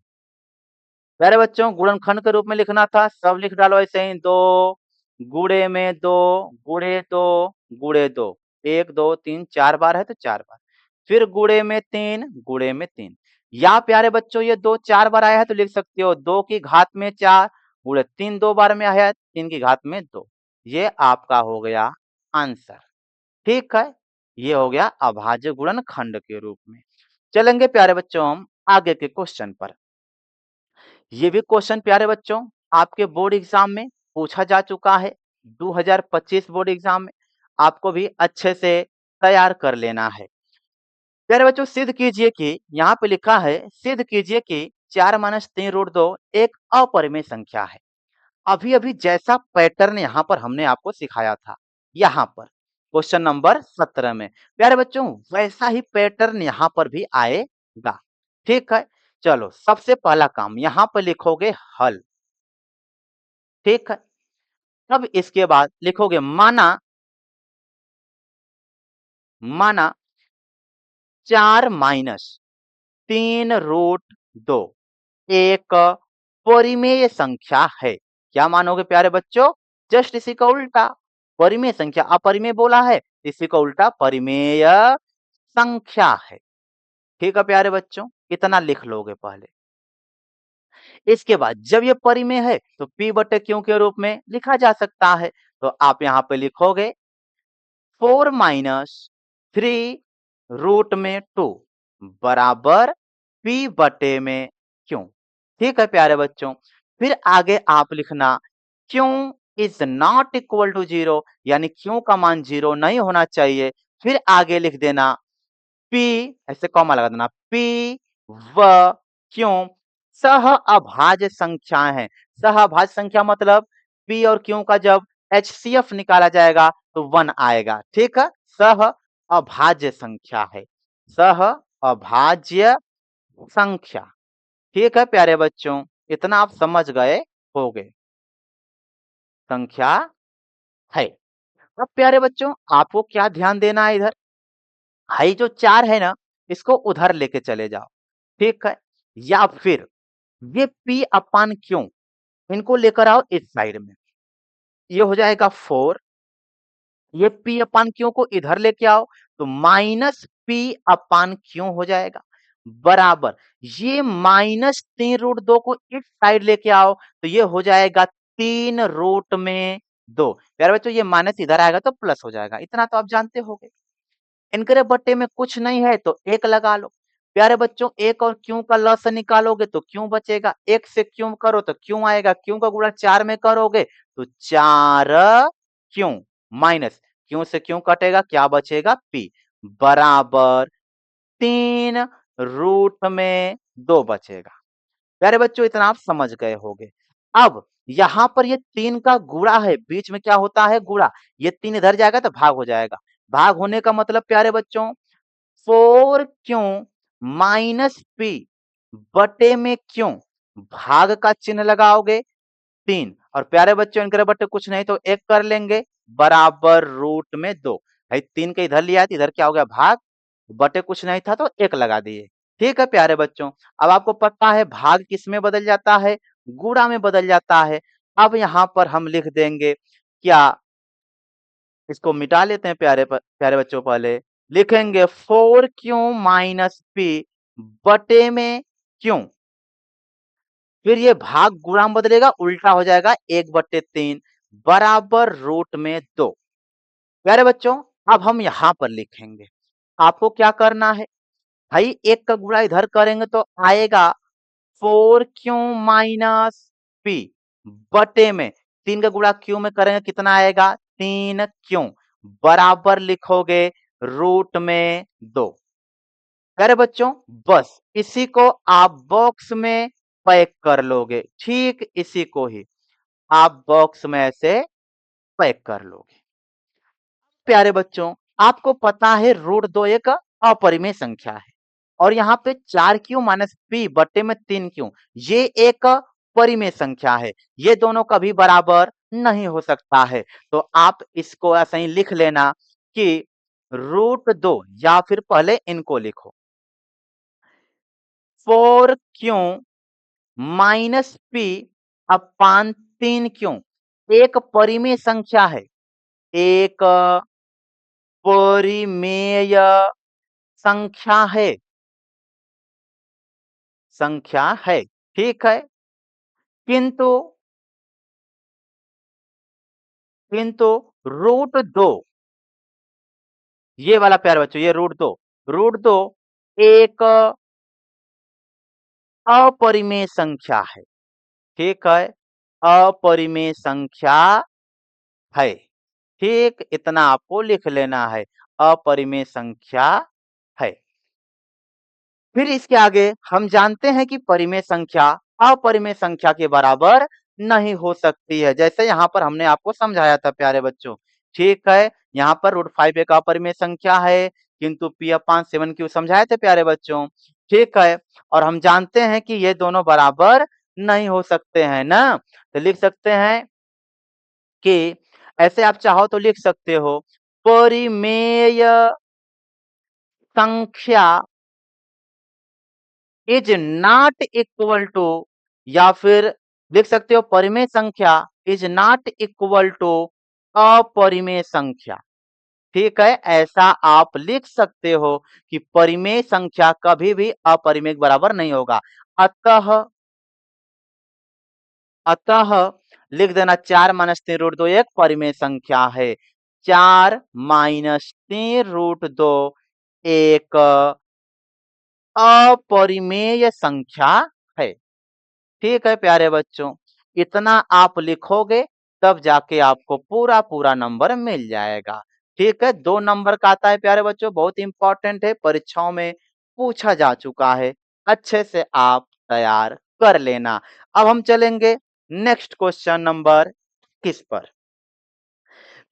प्यारे बच्चों गुणनखंड के रूप में लिखना था, सब लिख डालो ऐसे ही, 2 गुणे में 2, गुणे 2, गुणे 2, 1 2 3 4 बार है तो 4 बार, फिर गुणे में 3, गुणे में 3। या प्यारे बच्चों ये 2 4 बार आया है तो लिख सकते हो 2 की घात में 4, गुणे 3 2 बार में आया है, 3 की घात में 2। ये आपका हो गया आंसर। ठीक है, ये हो गया अभाज्य गुणनखंड के रूप में। चलेंगे प्यारे बच्चों हम आगे के क्वेश्चन पर। ये भी क्वेश्चन प्यारे बच्चों आपके बोर्ड एग्जाम में पूछा जा चुका है, 2025 बोर्ड एग्जाम में, आपको भी अच्छे से तैयार कर लेना है। प्यारे बच्चों सिद्ध कीजिए कि, यहाँ पे लिखा है सिद्ध कीजिए कि 4 माइनस 3 रूट 2 एक अपरिमेय संख्या है। अभी अभी जैसा पैटर्न यहाँ पर हमने आपको सिखाया था, यहाँ पर क्वेश्चन नंबर 17 में, प्यारे बच्चों वैसा ही पैटर्न यहाँ पर भी आएगा। ठीक है, चलो सबसे पहला काम यहाँ पर लिखोगे हल। ठीक है, तब इसके बाद लिखोगे माना, माना 4 माइनस 3 रूट 2 एक परिमेय संख्या है। क्या मानोगे प्यारे बच्चों? जस्ट इसी का उल्टा, परिमेय संख्या अपरिमेय बोला है, इसी का उल्टा परिमेय संख्या है। ठीक है प्यारे बच्चों, इतना लिख लोगे पहले। इसके बाद जब ये परिमेय है तो p बटे q के रूप में लिखा जा सकता है। तो आप यहाँ पे लिखोगे 4 माइनस 3 रूट में 2 बराबर p बटे में q। ठीक है प्यारे बच्चों, फिर आगे आप लिखना q is not equal to 0, यानी q का मान 0 नहीं होना चाहिए। फिर आगे लिख देना p, ऐसे कॉमा लगा देना, p व q सह अभाज्य संख्याएं हैं। सह अभाज्य संख्या मतलब p और q का जब HCF निकाला जाएगा तो 1 आएगा। ठीक है, सह अभाज्य संख्या है, सह अभाज्य संख्या। ठीक है प्यारे बच्चों, इतना आप समझ गए होगे, संख्या है। अब प्यारे बच्चों आपको क्या ध्यान देना है, इधर हाई जो 4 है ना, इसको उधर लेके चले जाओ। ठीक है, या फिर ये p अपान क्यों, इनको लेकर आओ इस साइड में, ये हो जाएगा 4। ये p अपान क्यों को इधर लेके आओ तो माइनस p अपान क्यों हो जाएगा, बराबर ये माइनस 3 रूट 2 को इस साइड लेके आओ तो ये हो जाएगा 3 रूट में 2। प्यारे बच्चों ये माइनस इधर आएगा तो प्लस हो जाएगा, इतना तो आप जानते होंगे। इनके बट्टे में कुछ नहीं है तो एक लगा लो। प्यारे बच्चों एक और क्यों का लॉस निकालोगे तो क्यों बचेगा, एक से क्यों करो तो क्यों आएगा, क्यों का गुणा 4 में करोगे तो 4 क्यों, माइनस क्यों से क्यों कटेगा, क्या बचेगा p, बराबर 3 रूट में 2 बचेगा। प्यारे बच्चों इतना आप समझ गए होंगे। अब यहाँ पर ये 3 का गुणा है, बीच में क्या होता है गुणा, ये 3 इधर जाएगा तो भाग हो जाएगा। भाग होने का मतलब प्यारे बच्चों 4 क्यों माइनस p बटे में क्यों, भाग का चिन्ह लगाओगे 3, और प्यारे बच्चों इनके बटे कुछ नहीं तो 1 कर लेंगे, बराबर रूट में 2। भाई 3 के इधर लिया तो इधर क्या हो गया भाग, बटे कुछ नहीं था तो 1 लगा दिए। ठीक है प्यारे बच्चों, अब आपको पता है भाग किस में बदल जाता है, गुणा में बदल जाता है। अब यहाँ पर हम लिख देंगे क्या, इसको मिटा लेते हैं प्यारे बच्चों, पहले लिखेंगे 4 क्यों माइनस p बटे में क्यों, फिर ये भाग गुणा में बदलेगा, उल्टा हो जाएगा 1/3 बराबर रूट में 2। प्यारे बच्चों अब हम यहाँ पर लिखेंगे, आपको क्या करना है भाई, 1 का गुणा इधर करेंगे तो आएगा 4 क्यों माइनस p बटे में 3 का गुणा क्यों में करेंगे कितना आएगा 3 क्यों, बराबर लिखोगे रूट में 2। अरे बच्चों बस इसी को आप बॉक्स में पैक कर लोगे, ठीक इसी को ही आप बॉक्स में ऐसे पैक कर लोगे। प्यारे बच्चों आपको पता है रूट 2 एक अपरिमेय संख्या है, और यहाँ पे 4 क्यों माइनस p बट्टे में 3 क्यों, ये एक परिमेय संख्या है, ये दोनों कभी बराबर नहीं हो सकता है। तो आप इसको ऐसे ही लिख लेना कि रूट 2, या फिर पहले इनको लिखो 4 क्यों माइनस p अपान 3 क्यों, एक परिमेय संख्या है, एक परिमेय संख्या है, संख्या है। ठीक है, किंतु किंतु रूट 2, ये वाला प्यारे बच्चों ये रूट 2 एक अपरिमेय संख्या है। ठीक है, अपरिमेय संख्या है। ठीक इतना आपको लिख लेना है, अपरिमेय संख्या है। फिर इसके आगे हम जानते हैं कि परिमेय संख्या अपरिमेय संख्या के बराबर नहीं हो सकती है, जैसे यहाँ पर हमने आपको समझाया था प्यारे बच्चों। ठीक है, यहाँ पर √5 एक अपरिमेय संख्या है, किंतु p/7 क्यों समझाए थे प्यारे बच्चों। ठीक है, और हम जानते हैं कि ये दोनों बराबर नहीं हो सकते हैं ना, तो लिख सकते हैं कि ऐसे आप चाहो तो लिख सकते हो परिमेय संख्या इज नॉट इक्वल टू, या फिर लिख सकते हो परिमेय संख्या इज नॉट इक्वल टू अपरिमेय संख्या। ठीक है, ऐसा आप लिख सकते हो कि परिमेय संख्या कभी भी अपरिमेय के बराबर नहीं होगा। अतः अतः लिख देना 4 माइनस 3 रूट 2 एक परिमेय संख्या है। 4 माइनस 3 रूट 2 एक अपरिमेय संख्या है। ठीक है प्यारे बच्चों, इतना आप लिखोगे तब जाके आपको पूरा पूरा नंबर मिल जाएगा। ठीक है, 2 नंबर का आता है प्यारे बच्चों, बहुत इंपॉर्टेंट है, परीक्षाओं में पूछा जा चुका है। अच्छे से आप तैयार कर लेना। अब हम चलेंगे नेक्स्ट क्वेश्चन नंबर 21 पर।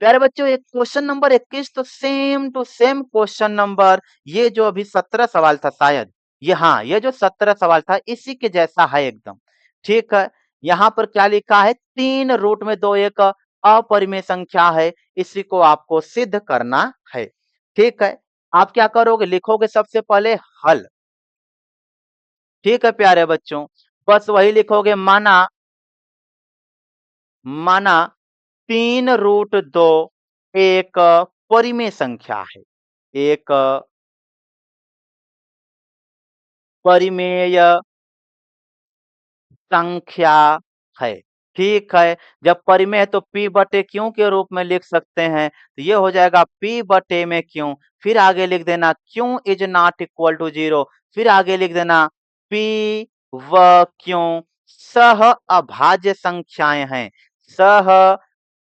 प्यारे बच्चों, एक क्वेश्चन नंबर 21 तो same to same question number, ये जो अभी 17 सवाल था शायद, ये हाँ, ये जो 17 सवाल था इसी के जैसा है एकदम। ठीक है, यहाँ पर क्या लिखा है, 3 रूट में 2 एक अपरिमेय संख्या है, इसी को आपको सिद्ध करना है। ठीक है, आप क्या करोगे, लिखोगे सबसे पहले हल। ठीक है प्यारे बच्चों, बस वही लिखोगे, माना माना 3 रूट 2 एक परिमेय संख्या है, एक परिमेय संख्या है। ठीक है, जब परिमेय है तो p बटे q के रूप में लिख सकते हैं, तो ये हो जाएगा p बटे में q, फिर आगे लिख देना q is not equal to 0, फिर आगे लिख देना p व q सह अभाज्य संख्याएं हैं, सह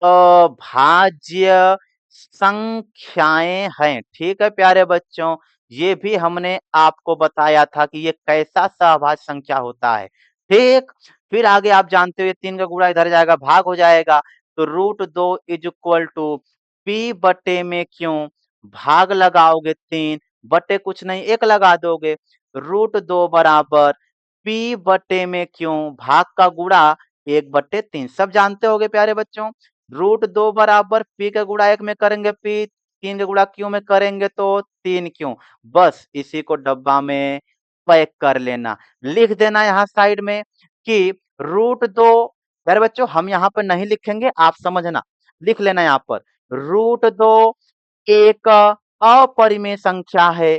अभाज्य संख्याएं हैं। ठीक है प्यारे बच्चों, ये भी हमने आपको बताया था कि ये कैसा सहभाज्य संख्या होता है। ठीक, फिर आगे आप जानते हो ये 3 का गुणा इधर जाएगा, भाग हो जाएगा, तो root 2 is equal to p बटे में क्यों, भाग लगाओगे 3 बटे कुछ नहीं 1 लगा दोगे, रूट 2 बराबर p बटे में क्यों, भाग का गुणा 1 बटे 3, सब जानते होगे प्यारे बच्चों। रूट 2 बराबर p का गुणा 1 में करेंगे p, 3 का गुणा q में करेंगे तो 3 क्यों, बस इसी को डब्बा में पैक कर लेना। लिख देना यहाँ साइड में कि रूट 2, प्यारे बच्चों हम यहाँ पर नहीं लिखेंगे, आप समझना, लिख लेना यहाँ पर रूट 2 एक अपरिमेय संख्या है,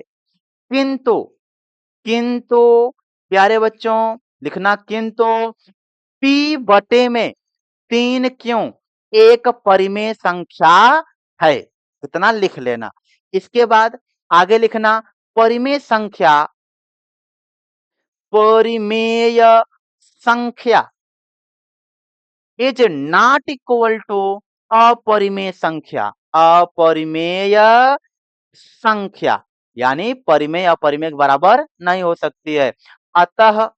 किंतु किंतु प्यारे बच्चों लिखना, किंतु p बटे में 3 क्यों एक परिमेय संख्या है, इतना लिख लेना। इसके बाद आगे लिखना, परिमेय संख्या, परिमेय संख्या इज नॉट इक्वल टू अपरिमेय संख्या, अपरिमेय संख्या यानी परिमेय अपरिमेय के बराबर नहीं हो सकती है। अतः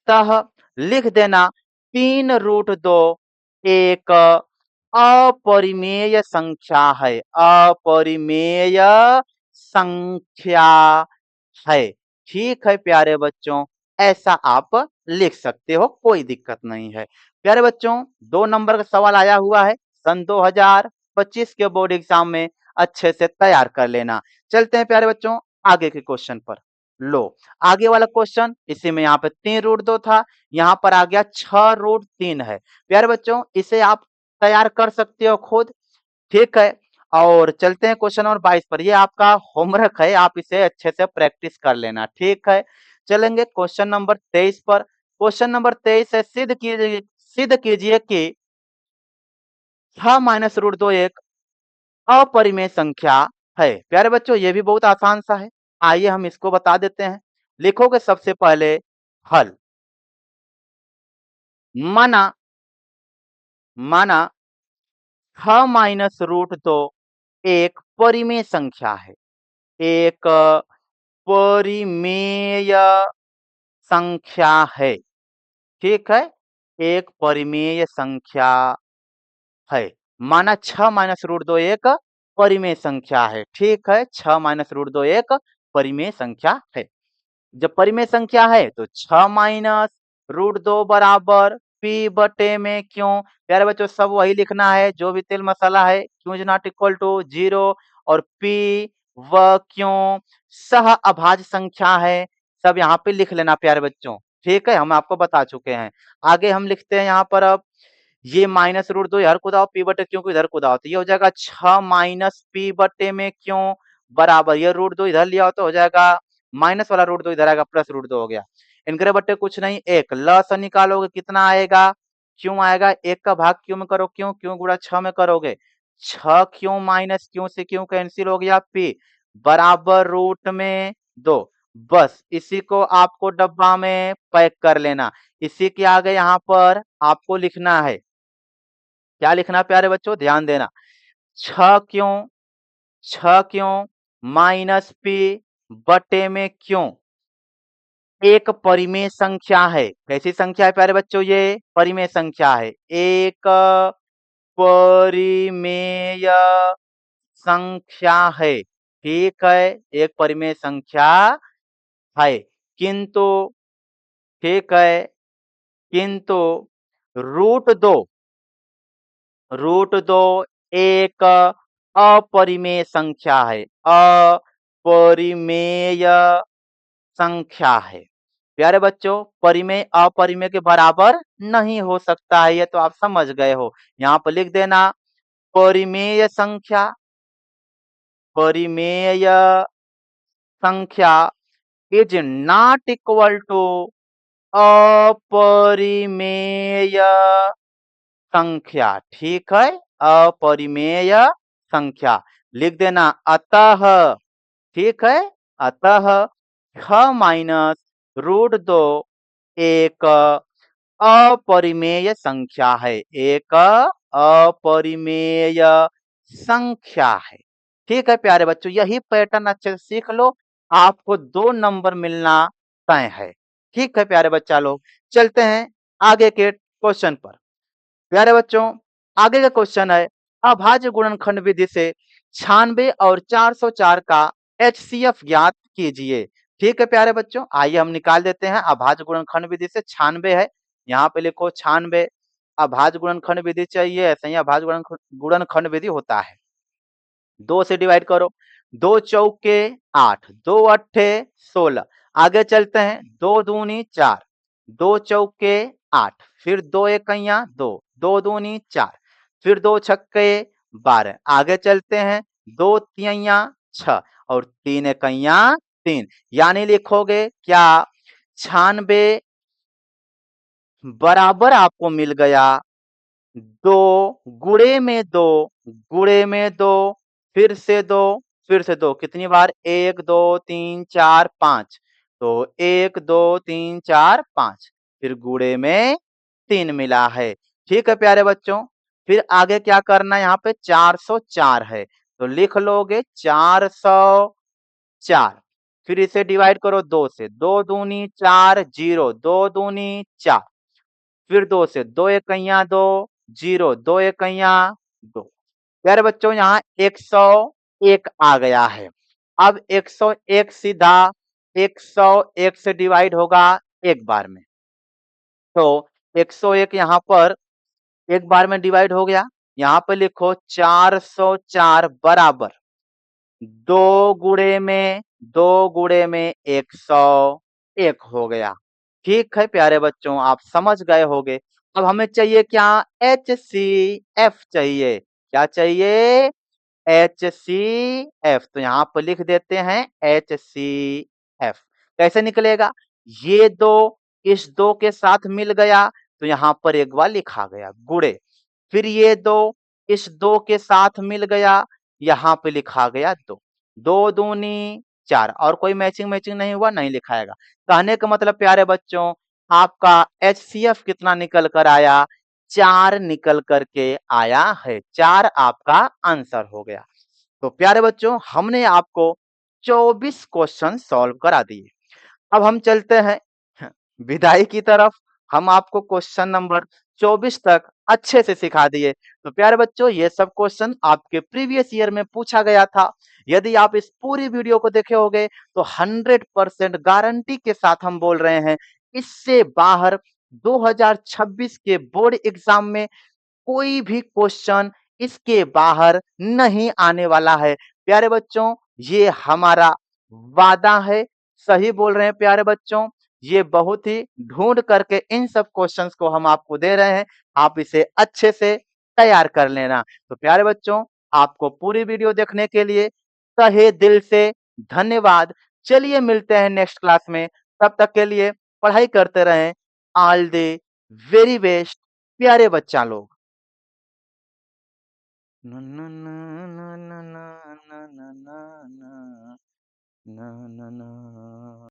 अतः लिख देना 3 रूट 2 एक अपरिमेय संख्या है, अपरिमेय संख्या है। ठीक है प्यारे बच्चों, ऐसा आप लिख सकते हो, कोई दिक्कत नहीं है। प्यारे बच्चों, 2 नंबर का सवाल आया हुआ है सन 2025 के बोर्ड एग्जाम में, अच्छे से तैयार कर लेना। चलते हैं प्यारे बच्चों आगे के क्वेश्चन पर। लो, आगे वाला क्वेश्चन, इसी में यहाँ पे 3 रूट 2 था, यहाँ पर आ गया 6 रूट 3 है। प्यारे बच्चों, इसे आप तैयार कर सकते हो खुद। ठीक है, और चलते हैं क्वेश्चन नंबर 22 पर, ये आपका होमवर्क है, आप इसे अच्छे से प्रैक्टिस कर लेना। ठीक है, चलेंगे क्वेश्चन नंबर 23 पर। क्वेश्चन नंबर 23 है, सिद्ध कीजिए कि 6 माइनस रूट 2 एक अपरिमेय संख्या है। प्यारे बच्चों, ये भी बहुत आसान सा है, आइए हम इसको बता देते हैं। लिखोगे सबसे पहले हल। माना माना 6 माइनस रूट 2 एक परिमेय संख्या है, एक परिमेय संख्या है। ठीक है, एक परिमेय संख्या है। माना 6 माइनस रूट 2 एक परिमेय संख्या है। ठीक है, 6 माइनस रूट 2 एक परिमेय संख्या है। जब परिमेय संख्या है तो 6 माइनस रूट 2 बराबर p बटे में क्यों, प्यारे बच्चों सब वही लिखना है जो भी तेल मसाला है, क्यों इज नॉट इक्वल टू 0, और p व क्यों सह अभाज्य संख्या है, सब यहाँ पे लिख लेना प्यारे बच्चों। ठीक है, हम आपको बता चुके हैं। आगे हम लिखते हैं यहाँ पर अब ये माइनस रूट 2 इधर कुदाओ, पी बटे क्यों को इधर कुदाओ, तो ये हो जाएगा 6 माइनस पी बटे में क्यों बराबर, ये रूट 2 इधर लिया हो तो हो जाएगा माइनस वाला रूट 2 इधर आएगा, प्लस रूट 2 हो गया। इनके बट्टे कुछ नहीं, एक लस निकालोगे कितना आएगा, क्यों आएगा, एक का भाग क्यों में करो, क्यों क्यों गुणा 6 में करोगे, 6 क्यों माइनस क्यों से क्यों कैंसिल हो गया, पी बराबर रूट में 2। बस इसी को आपको डब्बा में पैक कर लेना। इसी के आगे यहाँ पर आपको लिखना है, क्या लिखना है प्यारे बच्चों, ध्यान देना, 6 क्यों, 6 क्यों माइनस पी बटे में क्यों, एक परिमेय संख्या है। कैसी संख्या है प्यारे बच्चों, ये परिमेय संख्या है, एक परिमेय संख्या है। ठीक है, एक परिमेय संख्या है, किंतु ठीक है, किंतु रूट 2 एक अपरिमेय संख्या है, अपरिमेय संख्या है। प्यारे बच्चों, परिमेय अपरिमेय के बराबर नहीं हो सकता है, ये तो आप समझ गए हो। यहाँ पर लिख देना, परिमेय संख्या, परिमेय संख्या इज नॉट इक्वल टू अपरिमेय संख्या। ठीक है, अपरिमेय संख्या लिख देना, अतः ठीक है, अतः 6 माइनस रूट 2 एक अपरिमेय संख्या है, एक अपरिमेय संख्या है। ठीक है प्यारे बच्चों, यही पैटर्न अच्छे से सीख लो, आपको 2 नंबर मिलना तय है। ठीक है प्यारे बच्चा लोग, चलते हैं आगे के क्वेश्चन पर। प्यारे बच्चों, आगे का क्वेश्चन है, अभाज्य गुणनखंड विधि से 96 और 404 का एचसीएफ ज्ञात कीजिए। ठीक है प्यारे बच्चों, आइए हम निकाल देते हैं। अभाज्य गुणनखंड विधि से 96 है, यहाँ पे लिखो 96, अभाज्य गुणनखंड विधि चाहिए, ऐसे ही अभाज्य गुणनखंड विधि होता है। 2 से डिवाइड करो, 2 चौके 8, 2 अट्ठे 16। आगे चलते हैं, 2 दूनी 4, 2 चौके 8, फिर 2 इकैया 2, 2 दूनी 4, फिर 2 छक्के 12। आगे चलते हैं, 2 तिहैया 6 और 3 इकैया 3, यानी लिखोगे क्या, 96 बराबर आपको मिल गया 2 गुणे में 2, गुणे में 2, फिर से 2, फिर से 2, कितनी बार, 1 2 3 4 5, तो 1 2 3 4 5, फिर गुणे में 3 मिला है। ठीक है प्यारे बच्चों, फिर आगे क्या करना है, यहाँ पे 404 है, तो लिख लोगे 404, फिर इसे डिवाइड करो 2 से, 2 दूनी 4 0, 2 दूनी 4, फिर 2 से, 2 इकैया 2 0, 2 इकैया 2। प्यारे बच्चों, यहाँ 101 आ गया है। अब 101 सीधा 101 से डिवाइड होगा एक बार में, तो 101 यहाँ पर एक बार में डिवाइड हो गया। यहाँ पे लिखो 404 बराबर 2 गुणे में 2 गुणे में 101 हो गया। ठीक है प्यारे बच्चों, आप समझ गए होंगे। अब हमें चाहिए क्या, HCF चाहिए, क्या चाहिए, HCF, तो यहाँ पर लिख देते हैं HCF। कैसे निकलेगा, ये 2 इस 2 के साथ मिल गया, तो यहाँ पर एक बार लिखा गया गुणे, फिर ये 2 इस 2 के साथ मिल गया, यहाँ पे लिखा गया 2, 2 दूनी 4, और कोई मैचिंग मैचिंग नहीं हुआ, नहीं लिखाएगा। कहने का मतलब प्यारे बच्चों, आपका HCF कितना निकल कर आया, 4 निकल करके आया है, 4 आपका आंसर हो गया। तो प्यारे बच्चों, हमने आपको 24 क्वेश्चन सॉल्व करा दिए। अब हम चलते हैं विदाई की तरफ। हम आपको क्वेश्चन नंबर 24 तक अच्छे से सिखा दिए। तो प्यारे बच्चों, ये सब क्वेश्चन आपके प्रीवियस ईयर में पूछा गया था। यदि आप इस पूरी वीडियो को देखे होंगे तो 100% गारंटी के साथ हम बोल रहे हैं, इससे बाहर 2026 के बोर्ड एग्जाम में कोई भी क्वेश्चन इसके बाहर नहीं आने वाला है। प्यारे बच्चों, ये हमारा वादा है, सही बोल रहे हैं प्यारे बच्चों, ये बहुत ही ढूँढ करके इन सब क्वेश्चंस को हम आपको दे रहे हैं, आप इसे अच्छे से तैयार कर लेना। तो प्यारे बच्चों, आपको पूरी वीडियो देखने के लिए तहे दिल से धन्यवाद। चलिए मिलते हैं नेक्स्ट क्लास में, तब तक के लिए पढ़ाई करते रहें। ऑल द वेरी बेस्ट प्यारे बच्चा लोग। ना ना ना ना ना ना ना ना ना ना ना ना।